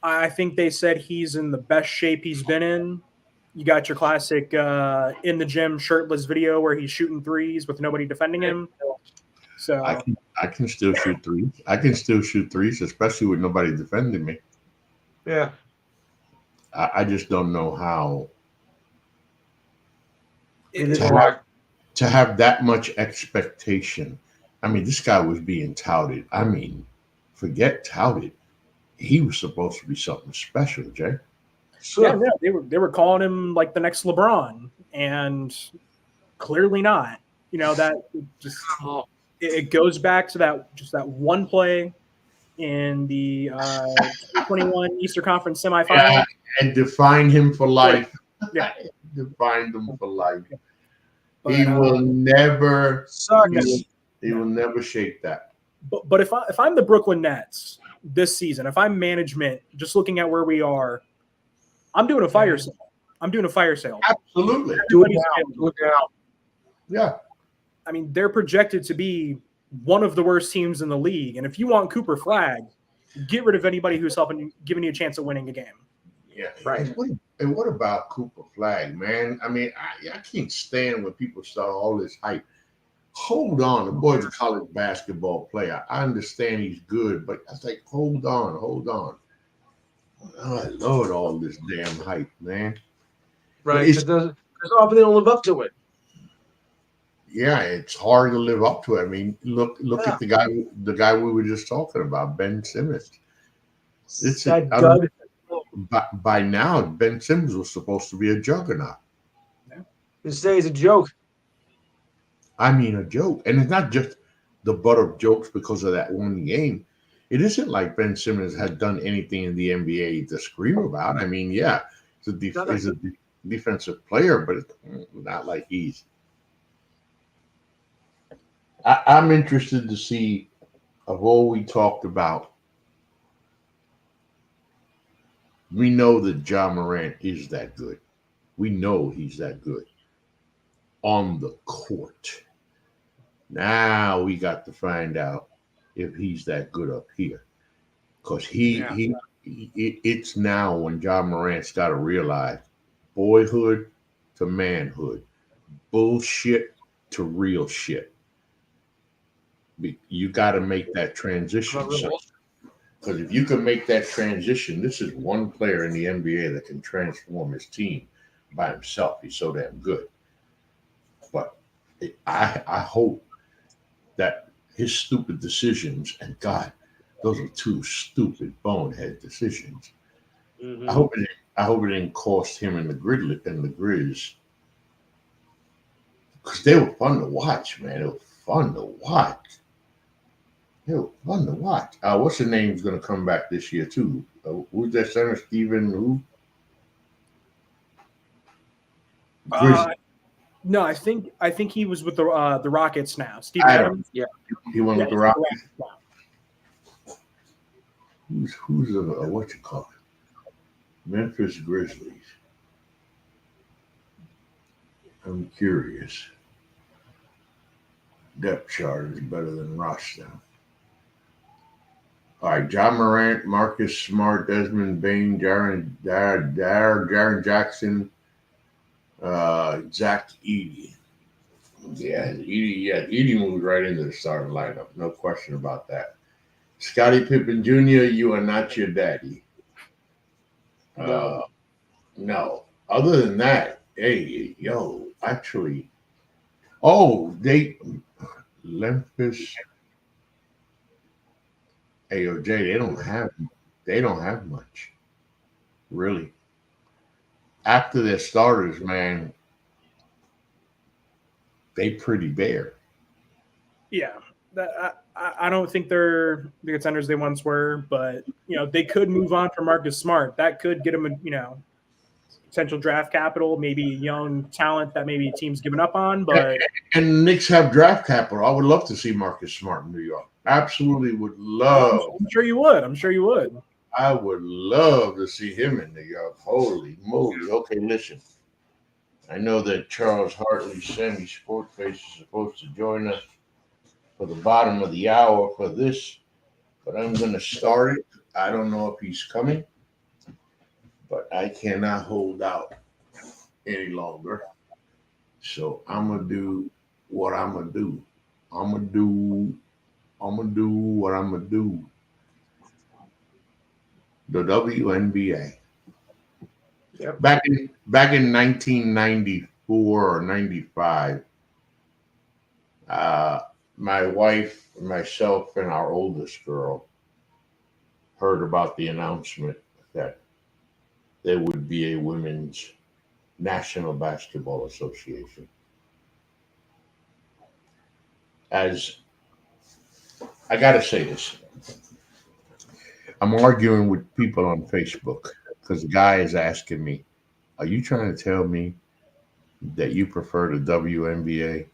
Speaker 3: I think they said he's in the best shape he's been in. You got your classic in the gym shirtless video where he's shooting threes with nobody defending him. So
Speaker 1: I can still shoot threes. I can still shoot threes, especially with nobody defending me.
Speaker 2: Yeah.
Speaker 1: I just don't know how to have that much expectation. I mean, this guy was being touted. I mean, forget touted. He was supposed to be something special, Jay.
Speaker 3: Yeah, they were calling him like the next LeBron, and clearly not. You know, that just it goes back to that one play in the 2021 Eastern Conference semifinal.
Speaker 1: Yeah, and define him for life.
Speaker 3: Yeah.
Speaker 1: Define him for life.
Speaker 3: But,
Speaker 1: he will never
Speaker 2: he
Speaker 1: will never shake that.
Speaker 3: But if I'm the Brooklyn Nets this season, if I'm management, just looking at where we are, I'm doing a fire sale.
Speaker 1: Absolutely.
Speaker 2: Do it now.
Speaker 1: Yeah.
Speaker 3: I mean, they're projected to be one of the worst teams in the league. And if you want Cooper Flag, get rid of anybody who's giving you a chance of winning a game.
Speaker 1: Yeah. Right. And what about Cooper Flag, man? I mean, I can't stand when people start all this hype. Hold on. The boy's a college basketball player. I understand he's good, but I was like, hold on. Oh, Lord, all this damn hype, man.
Speaker 2: Right. Because often they don't live up to it.
Speaker 1: Yeah, it's hard to live up to it. I mean, look at the guy we were just talking about, Ben Simmons. By now, Ben Simmons was supposed to be a juggernaut.
Speaker 2: This day is a joke.
Speaker 1: I mean, a joke. And it's not just the butt of jokes because of that one game. It isn't like Ben Simmons had done anything in the NBA to scream about. I mean, yeah, he's a defensive player, but it's not like he's. I'm interested to see, of all we talked about, we know that Ja Morant is that good. We know he's that good on the court. Now we got to find out if he's that good up here. Because it's now when Ja Morant's got to realize boyhood to manhood, bullshit to real shit. You got to make that transition. Because if you can make that transition, this is one player in the NBA that can transform his team by himself. He's so damn good. But I hope that his stupid decisions, and God, those are two stupid bonehead decisions. Mm-hmm. I hope it didn't cost him and the Grizz. Because they were fun to watch, man. It was fun to watch. What's the name's going to come back this year too? Who's that center? Steven who?
Speaker 3: No, I think he was with the Rockets now. Steven Adams.
Speaker 1: Yeah, he went with the Rockets. Who's what you call it? Memphis Grizzlies. I'm curious. Depth chart is better than roster. All right, Ja Morant, Marcus Smart, Desmond Bain, Jaren Jackson, Zach Edey. Yeah, Edie moved right into the starting lineup. No question about that. Scottie Pippen Jr., you are not your daddy.
Speaker 2: No.
Speaker 1: No. Other than that, hey, yo, actually, Memphis, AOJ, they don't have much, really. After their starters, man, they pretty bare.
Speaker 3: Yeah, I don't think they're the contenders they once were, but they could move on from Marcus Smart. That could get them, potential draft capital, maybe young talent that maybe teams given up on. But
Speaker 1: and Knicks have draft capital. I would love to see Marcus Smart in New York. Absolutely would love.
Speaker 3: I'm sure you would. I'm sure you would.
Speaker 1: I would love to see him in New York. Holy moly. Okay, listen. I know that Charles Hartley, Sammy Sportface, is supposed to join us for the bottom of the hour for this, but I'm going to start it. I don't know if he's coming, but I cannot hold out any longer. So I'm going to do what I'm going to do. I'm going to do what I'm going to do. The WNBA.
Speaker 2: Yep.
Speaker 1: Back in 1994 or 95, my wife, myself, and our oldest girl heard about the announcement that there would be a women's National Basketball Association. As I got to say this, I'm arguing with people on Facebook because the guy is asking me, are you trying to tell me that you prefer the WNBA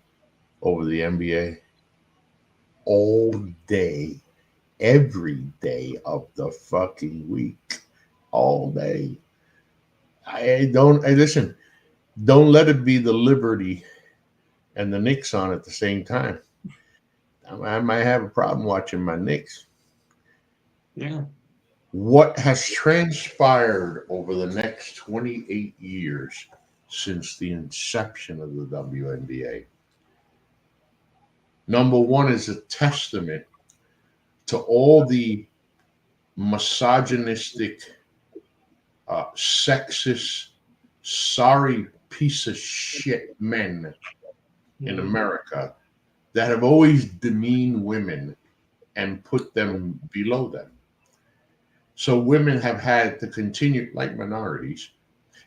Speaker 1: over the NBA? All day, every day of the fucking week, all day. Listen, don't let it be the Liberty and the Knicks on at the same time. I might have a problem watching my Knicks.
Speaker 2: Yeah.
Speaker 1: What has transpired over the next 28 years since the inception of the WNBA? Number one is a testament to all the misogynistic, sexist, sorry piece of shit men in America that have always demeaned women and put them below them. So women have had to continue, like minorities,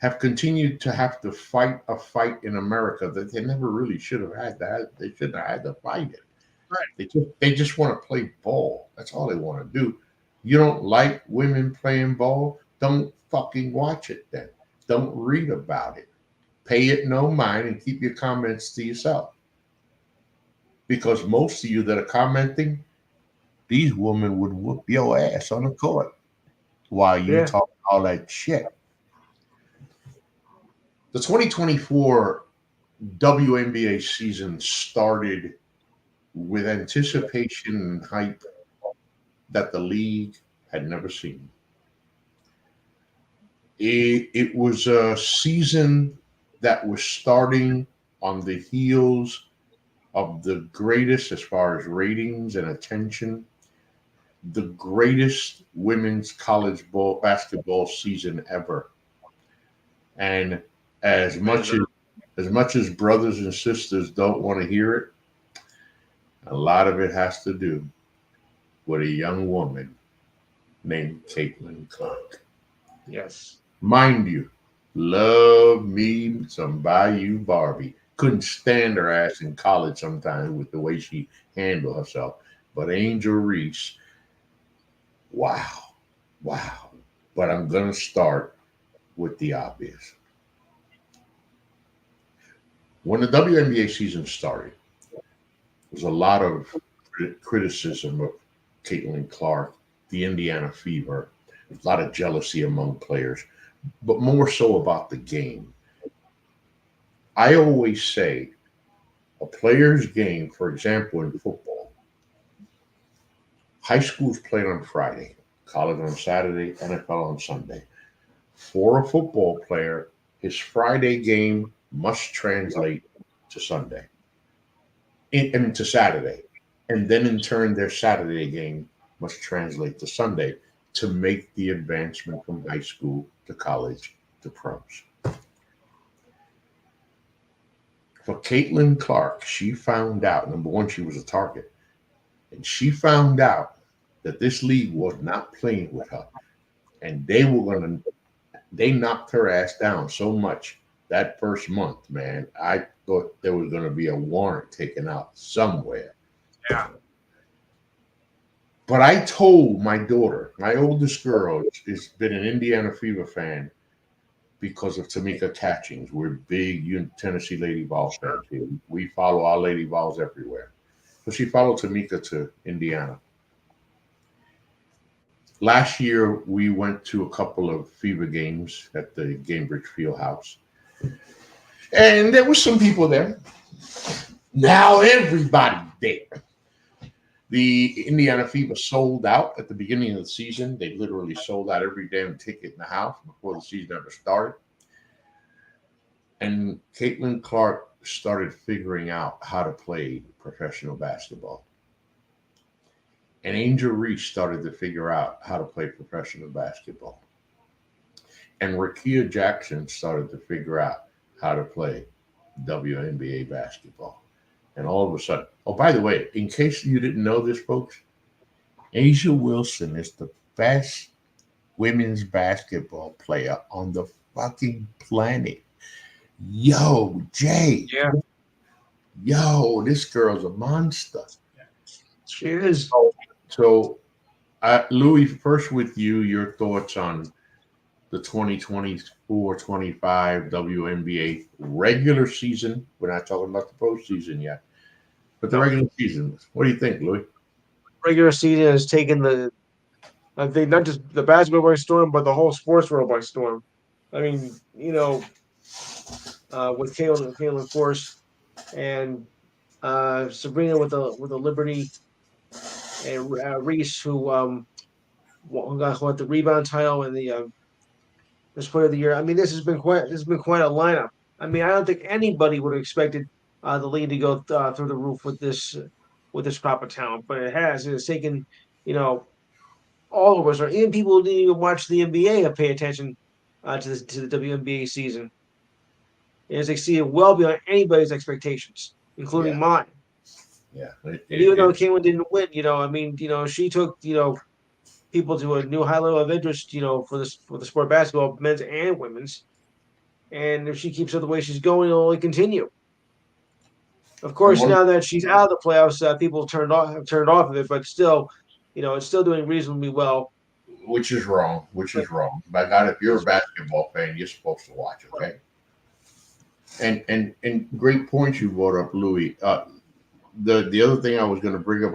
Speaker 1: have continued to have to fight a fight in America that they never really should have had that. They shouldn't have had to fight it. Right. They just want to play ball. That's all they want to do. You don't like women playing ball? Don't fucking watch it then. Don't read about it. Pay it no mind and keep your comments to yourself. Because most of you that are commenting, these women would whoop your ass on the court while you talk all that shit. The 2024 WNBA season started with anticipation and hype that the league had never seen. It was a season that was starting on the heels of the greatest, as far as ratings and attention, the greatest women's college basketball season ever. And as much as brothers and sisters don't want to hear it, a lot of it has to do with a young woman named Caitlin Clark.
Speaker 2: Yes.
Speaker 1: Mind you, love me some Bayou Barbie. Couldn't stand her ass in college sometimes with the way she handled herself. But Angel Reese, wow. But I'm going to start with the obvious. When the WNBA season started, there was a lot of criticism of Caitlin Clark, the Indiana Fever, a lot of jealousy among players, but more so about the game. I always say a player's game, for example, in football, high school's played on Friday, college on Saturday, NFL on Sunday. For a football player, his Friday game must translate to Sunday. into Saturday. And then in turn, their Saturday game must translate to Sunday to make the advancement from high school to college to pros. For Caitlin Clark, she found out, number one, she was a target. And she found out that this league was not playing with her. And they knocked her ass down so much that first month, man. I thought there was going to be a warrant taken out somewhere.
Speaker 2: Yeah.
Speaker 1: But I told my daughter, my oldest girl, has been an Indiana Fever fan because of Tamika Catchings. We're big Tennessee Lady Vols fans here. We follow our Lady Vols everywhere. So she followed Tamika to Indiana. Last year, we went to a couple of Fever games at the Gainbridge Fieldhouse. And there were some people there. Now everybody's there. The Indiana Fever sold out at the beginning of the season. They literally sold out every damn ticket in the house before the season ever started. And Caitlin Clark started figuring out how to play professional basketball. And Angel Reese started to figure out how to play professional basketball. And Rakia Jackson started to figure out how to play WNBA basketball. And all of a sudden, oh, by the way, in case you didn't know this, folks, Asia Wilson is the best women's basketball player on the fucking planet. Yo, Jay.
Speaker 2: Yeah.
Speaker 1: Yo, this girl's a monster.
Speaker 2: She is.
Speaker 1: So, Louis, first with you, your thoughts on the 2024-25 WNBA regular season. We're not talking about the postseason yet, but the regular season. What do you think, Louis?
Speaker 2: Regular season has taken I think not just the basketball by storm, but the whole sports world by storm. I mean, with Kayla, of course, and Sabrina with the Liberty, and Reese who got the rebound title and the Best Player of the Year. I mean, this has been quite a lineup. I mean, I don't think anybody would have expected the league to go through the roof with this crop of talent, but it has. It has taken all of us, or even people who didn't even watch the NBA, to pay attention to the WNBA season. It has exceeded well beyond anybody's expectations, including mine.
Speaker 1: Yeah.
Speaker 2: And even though Caitlin didn't win, she took people to a new high level of interest, for the sport of basketball, men's and women's. And if she keeps up the way she's going, it'll only continue. Of course, now that she's out of the playoffs, people have turned off of it, but still, it's still doing reasonably well.
Speaker 1: Which is wrong. By God, if you're a basketball fan, you're supposed to watch, okay? And great points you brought up, Louis. The other thing I was going to bring up,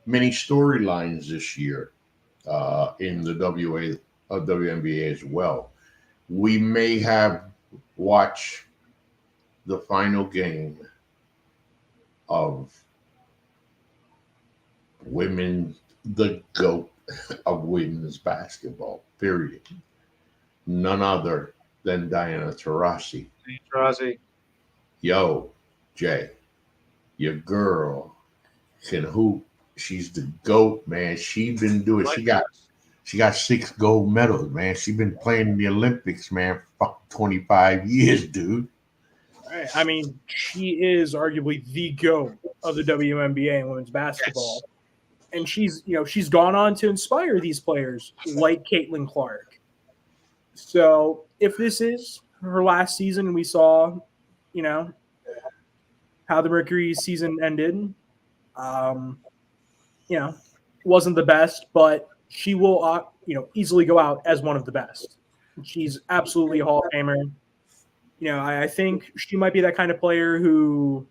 Speaker 1: many storylines this year in the WNBA as well. We may have watched the final game of the GOAT of women's basketball, period. None other than Diana Taurasi. Yo, Jay, your girl can hoop. She's the GOAT, man. She's been doing. She got 6 gold medals, man. She's been playing in the Olympics, man, for 25 years, dude.
Speaker 3: Right. I mean, she is arguably the GOAT of the WNBA and women's basketball. Yes. And she's gone on to inspire these players like Caitlin Clark. So if this is her last season, we saw, how the Mercury season ended. Wasn't the best, but she will, easily go out as one of the best. She's absolutely a Hall of Famer. I think she might be that kind of player who,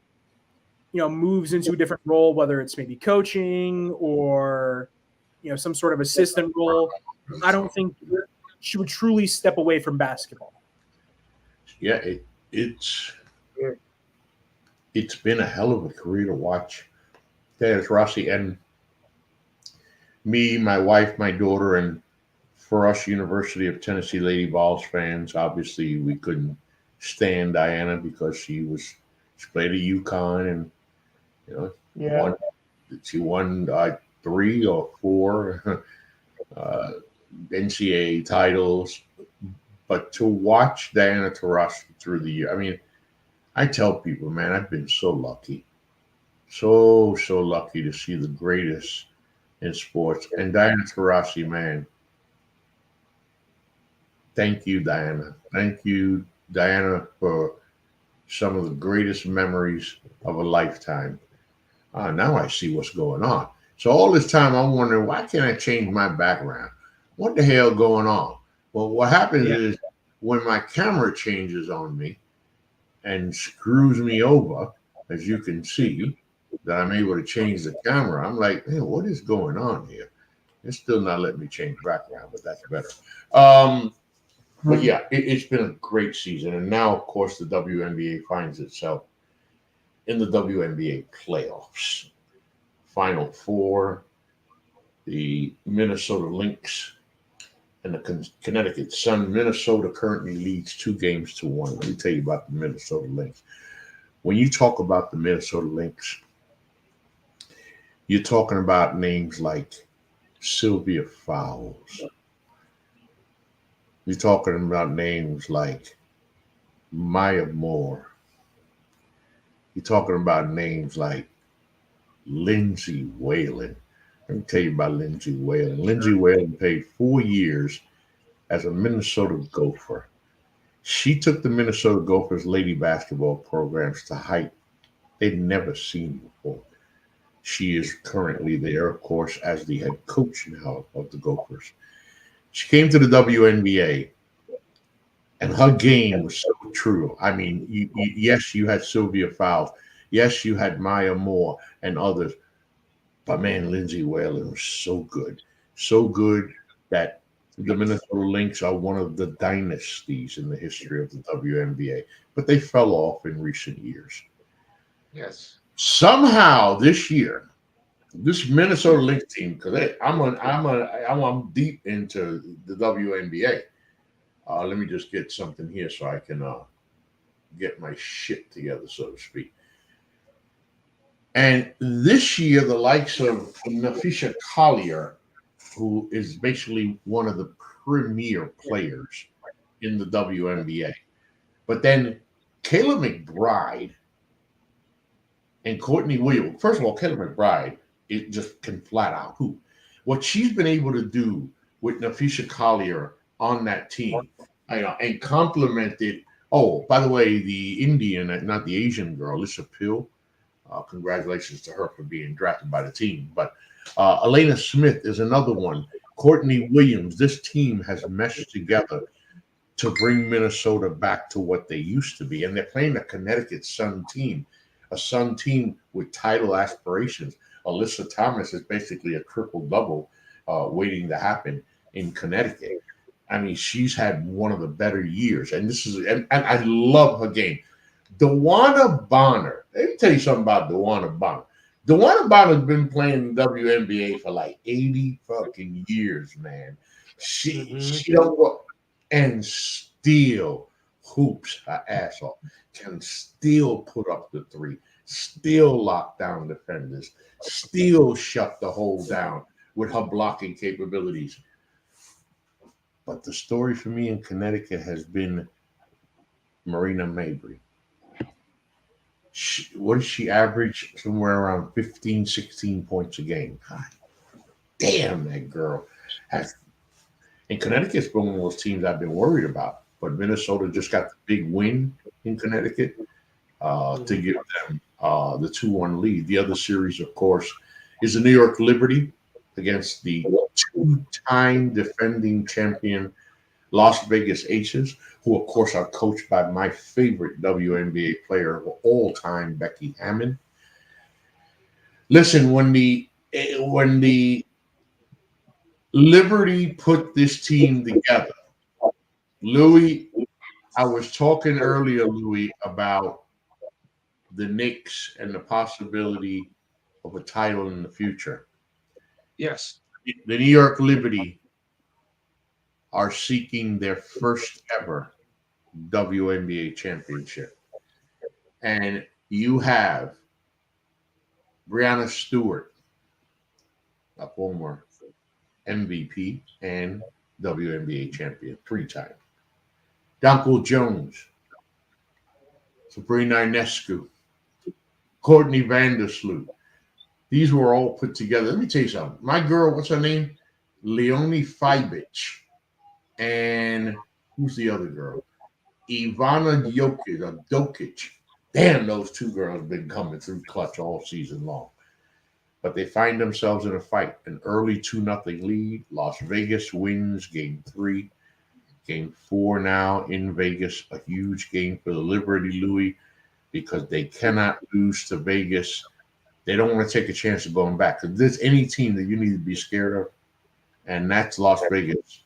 Speaker 3: moves into a different role, whether it's maybe coaching or, some sort of assistant role. I don't think she would truly step away from basketball.
Speaker 1: Yeah, it's been a hell of a career to watch. There's Rossi and me, my wife, my daughter, and for us University of Tennessee Lady Vols fans, obviously we couldn't stand Diana because she was She played at UConn, and
Speaker 2: Yeah.
Speaker 1: she won 3 or 4 NCAA titles. But to watch Diana Taurasi through the year, I mean, I tell people, man, I've been so lucky, so lucky to see the greatest in sports. And Diana Taurasi, man, thank you, Diana. Thank you, Diana, for some of the greatest memories of a lifetime. Now I see what's going on. So all this time I'm wondering, why can't I change my background? What the hell going on? Well, what happens is when my camera changes on me and screws me over, as you can see, that I'm able to change the camera, I'm like, man, what is going on here? It's still not letting me change background, but that's better. But yeah, it's been a great season. And now, of course, the WNBA finds itself in the WNBA playoffs. Final Four, the Minnesota Lynx and the Connecticut Sun. Minnesota currently leads 2-1. Let me tell you about the Minnesota Lynx. When you talk about the Minnesota Lynx, you're talking about names like Sylvia Fowles. You're talking about names like Maya Moore. You're talking about names like Lindsay Whalen. Let me tell you about Lindsay Whalen. Lindsay Whalen played 4 years as a Minnesota Gopher. She took the Minnesota Gophers lady basketball programs to height they'd never seen before. She is currently there, of course, as the head coach now of the Gophers. She came to the WNBA, and her game was so true. I mean, yes, you had Sylvia Fowles. Yes, you had Maya Moore and others. But, man, Lindsay Whalen was so good. So good that the Minnesota Lynx are one of the dynasties in the history of the WNBA. But they fell off in recent years.
Speaker 2: Yes.
Speaker 1: Somehow this year, this Minnesota Lynx team, because I'm deep into the WNBA. Let me just get something here so I can get my shit together, so to speak. And this year, the likes of Nafisha Collier, who is basically one of the premier players in the WNBA, but then Kayla McBride and Courtney Williams. First of all, Kayla McBride, it just can flat out hoop. What she's been able to do with Nafisha Collier on that team, and complemented. Oh, by the way, the Indian, not the Asian girl, Lisa Pill. Congratulations to her for being drafted by the team. But Elena Smith is another one. Courtney Williams. This team has meshed together to bring Minnesota back to what they used to be. And they're playing a Connecticut Sun team, a Sun team with title aspirations. Alyssa Thomas is basically a triple-double waiting to happen in Connecticut. I mean, she's had one of the better years. And I love her game. DeWanna Bonner. Let me tell you something about DeWanna Bonner. DeWanna Bonner's been playing the WNBA for like 80 fucking years, man. She don't go and still hoops her ass off. Can still put up the three. Still lock down defenders. Still shut the hole down with her blocking capabilities. But the story for me in Connecticut has been Marina Mabry. What does she average? Somewhere around 15, 16 points a game. God damn, that girl has. And Connecticut's been one of those teams I've been worried about. But Minnesota just got the big win in Connecticut to give them the 2-1 lead. The other series, of course, is the New York Liberty against the 2-time defending champion Las Vegas Aces, who, of course, are coached by my favorite WNBA player of all time, Becky Hammon. Listen, when the Liberty put this team together, Louis, I was talking earlier, Louis, about the Knicks and the possibility of a title in the future.
Speaker 2: Yes.
Speaker 1: The New York Liberty are seeking their first ever WNBA championship. And You have Brianna Stewart, a former MVP and WNBA champion, 3-time. Donko Jones, Sabrina Ionescu, Courtney Vandersloot. These were all put together. Let me tell you something. My girl, what's her name? Leonie Fibich. And who's the other girl? Ivana Dokic. Damn, those two girls have been coming through clutch all season long. But they find themselves in a fight. An early 2-0 lead. Las Vegas wins game 3. Game 4 now in Vegas. A huge game for the Liberty Louie because they cannot lose to Vegas. They don't want to take a chance of going back. If there's any team that you need to be scared of, and that's Las Vegas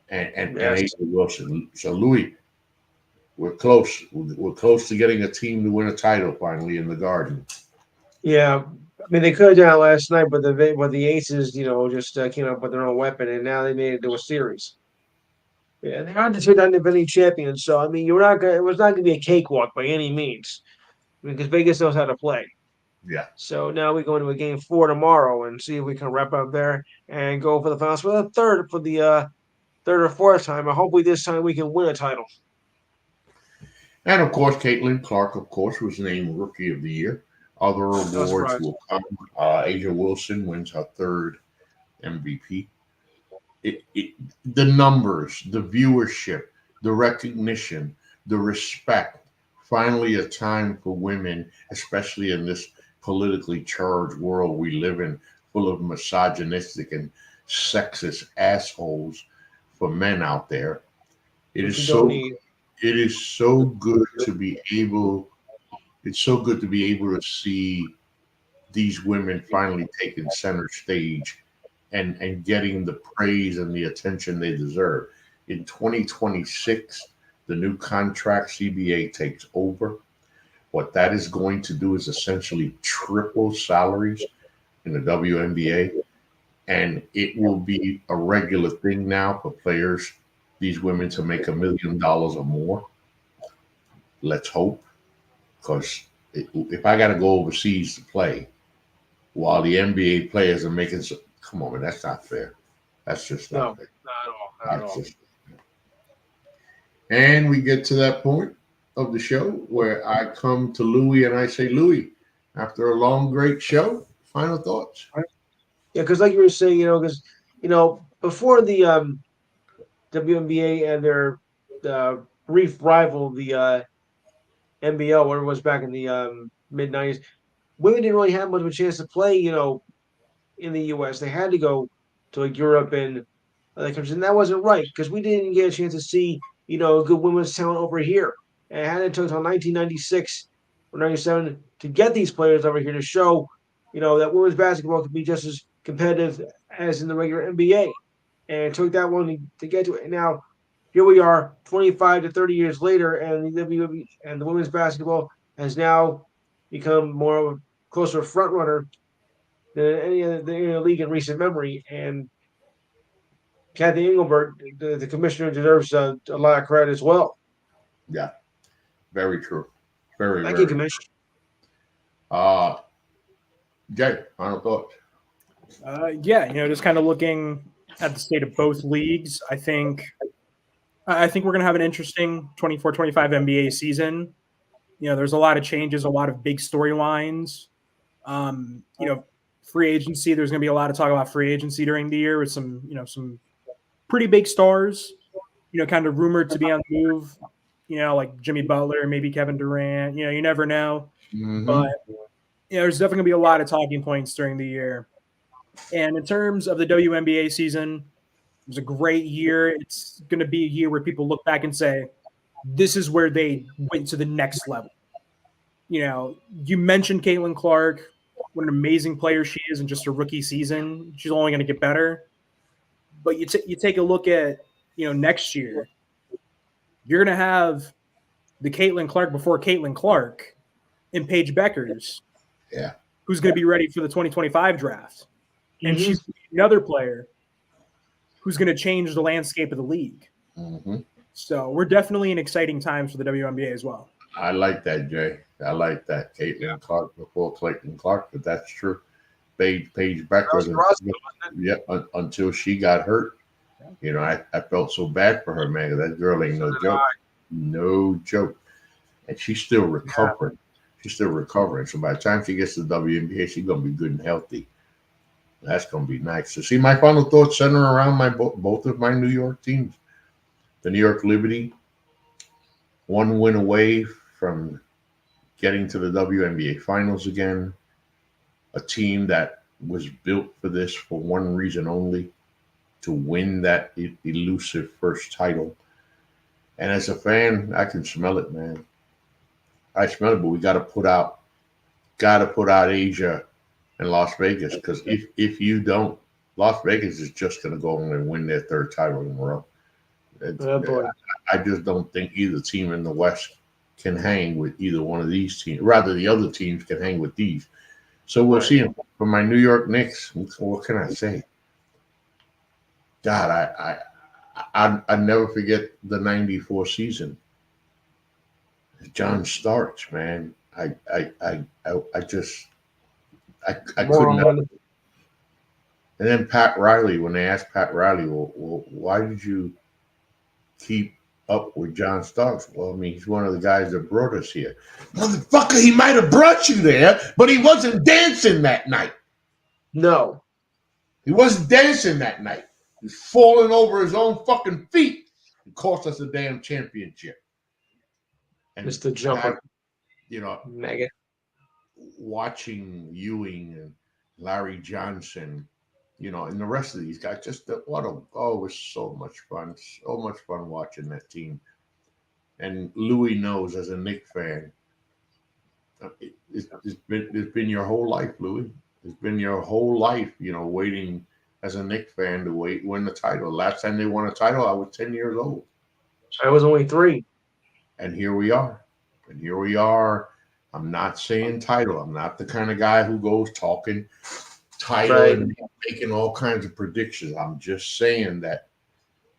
Speaker 1: and A'ja Wilson. So, Louis, we're close. We're close to getting a team to win a title finally in the Garden.
Speaker 2: Yeah. I mean, they could have done it last night, but the Aces, just came up with their own weapon, and now they made it to a series. Yeah, they are the two-time defending champions, so I mean, it was not going to be a cakewalk by any means, because Vegas knows how to play.
Speaker 1: Yeah.
Speaker 2: So now we go into a game 4 tomorrow and see if we can wrap up there and go for the finals for the third or fourth time. And hopefully this time we can win a title.
Speaker 1: And of course, Caitlin Clark, of course, was named Rookie of the Year. Other awards will come. A'ja Wilson wins her 3rd MVP. The numbers, the viewership, the recognition, the respect. Finally, a time for women, especially in this politically charged world we live in, full of misogynistic and sexist assholes for men out there. It is so good to be able. It's so good to be able to see these women finally taking center stage and getting the praise and the attention they deserve. In 2026, the new contract CBA takes over. What that is going to do is essentially triple salaries in the WNBA. And it will be a regular thing now for players, these women, to make $1 million or more. Let's hope. Because if I got to go overseas to play while the NBA players are making some, come on, man, that's not fair. That's just not fair.
Speaker 2: Not at all.
Speaker 1: And we get to that point of the show where I come to Louie and I say, Louie, after a long, great show, final thoughts.
Speaker 2: Yeah, because like you were saying, before the WNBA and their brief rival, the NBL, whatever it was back in the mid-90s, women didn't really have much of a chance to play, in the U.S. They had to go to Europe and other countries, and that wasn't right because we didn't get a chance to see, good women's talent over here. And it had to until 1996 or 97 to get these players over here to show, that women's basketball could be just as competitive as in the regular NBA. And it took that long to get to it. And now here we are 25 to 30 years later, and the WNBA and the women's basketball has now become more of a closer front runner than any other league in recent memory. And Kathy Engelbert, the commissioner, deserves a lot of credit as well.
Speaker 1: Yeah, very true.
Speaker 2: Thank you, Commissioner.
Speaker 1: Jay, final thoughts.
Speaker 3: Just kind of looking at the state of both leagues, I think we're going to have an interesting 24-25 NBA season. There's a lot of changes, a lot of big storylines. Free agency, there's going to be a lot of talk about free agency during the year with some pretty big stars, kind of rumored to be on the move, like Jimmy Butler, maybe Kevin Durant. You never know.
Speaker 1: Mm-hmm.
Speaker 3: But there's definitely going to be a lot of talking points during the year. And in terms of the WNBA season, it was a great year. It's going to be a year where people look back and say, this is where they went to the next level. You mentioned Caitlin Clark, what an amazing player she is in just a rookie season. She's only going to get better. But you take a look at, next year, you're going to have the Caitlin Clark before Caitlin Clark and Paige Beckers, who's going to be ready for the 2025 draft. And she's another player who's going to change the landscape of the league.
Speaker 1: Mm-hmm.
Speaker 3: So we're definitely in exciting times for the WNBA as well.
Speaker 1: I like that, Jay. I like that. Caitlin Clark before Clayton Clark, but that's true. Paige Becker, until she got hurt. You know, I felt so bad for her, man. That girl ain't no joke. No joke. And she's still recovering. She's still recovering. So by the time she gets to the WNBA, she's going to be good and healthy. That's going to be nice. So, see, my final thoughts center around both of my New York teams. The New York Liberty, one win away from getting to the WNBA Finals again. A team that was built for this for one reason only, to win that elusive first title. And as a fan, I can smell it, man. I smell it, but we got to put out Asia and Las Vegas, because if you don't, Las Vegas is just going to go on and win their third title in a row. I just don't think either team in the West can hang with either one of these teams. Rather, the other teams can hang with these. So we'll see. For my New York Knicks, what can I say? God, I never forget the '94 season. John Starks, man. I couldn't. And then Pat Riley, when they asked Pat Riley, well, why did you keep up with John Starks? Well, I mean, he's one of the guys that brought us here. Motherfucker, he might have brought you there, but he wasn't dancing that night.
Speaker 2: No.
Speaker 1: He wasn't dancing that night. He's falling over his own fucking feet. It cost us a damn championship. And
Speaker 2: Mr. Jumper.
Speaker 1: Mega. Watching Ewing and Larry Johnson, and the rest of these guys, it was so much fun. So much fun watching that team. And Louis knows, as a Knicks fan, it's been your whole life, Louis. It's been your whole life, waiting as a Knicks fan to win the title. Last time they won a title, I was 10 years old.
Speaker 2: I was only 3.
Speaker 1: And here we are. I'm not saying title. I'm not the kind of guy who goes talking title and making all kinds of predictions. I'm just saying that,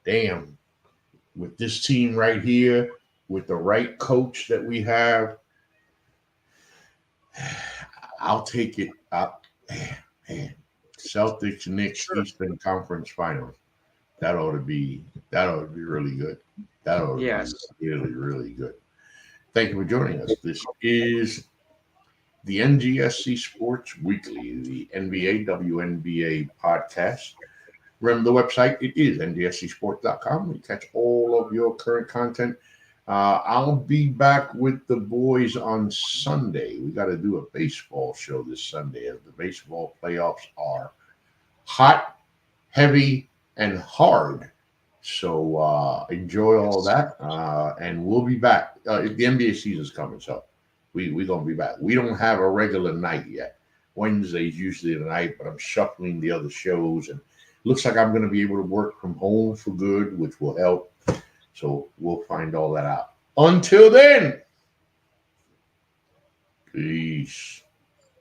Speaker 1: damn, with this team right here, with the right coach that we have, I'll take it up. Man. Celtics, Knicks, Eastern Conference Finals. That ought to be really good. That ought to be really, really good. Thank you for joining us. This is the NGSC Sports Weekly, the NBA WNBA podcast. Remember the website, it is NGSCsports.com. You catch all of your current content. I'll be back with the boys on Sunday. We got to do a baseball show this Sunday, as the baseball playoffs are hot, heavy, and hard. So enjoy all that, and we'll be back. The NBA season's coming, so we're going to be back. We don't have a regular night yet. Wednesday's usually the night, but I'm shuffling the other shows, and looks like I'm going to be able to work from home for good, which will help. So we'll find all that out. Until then, peace.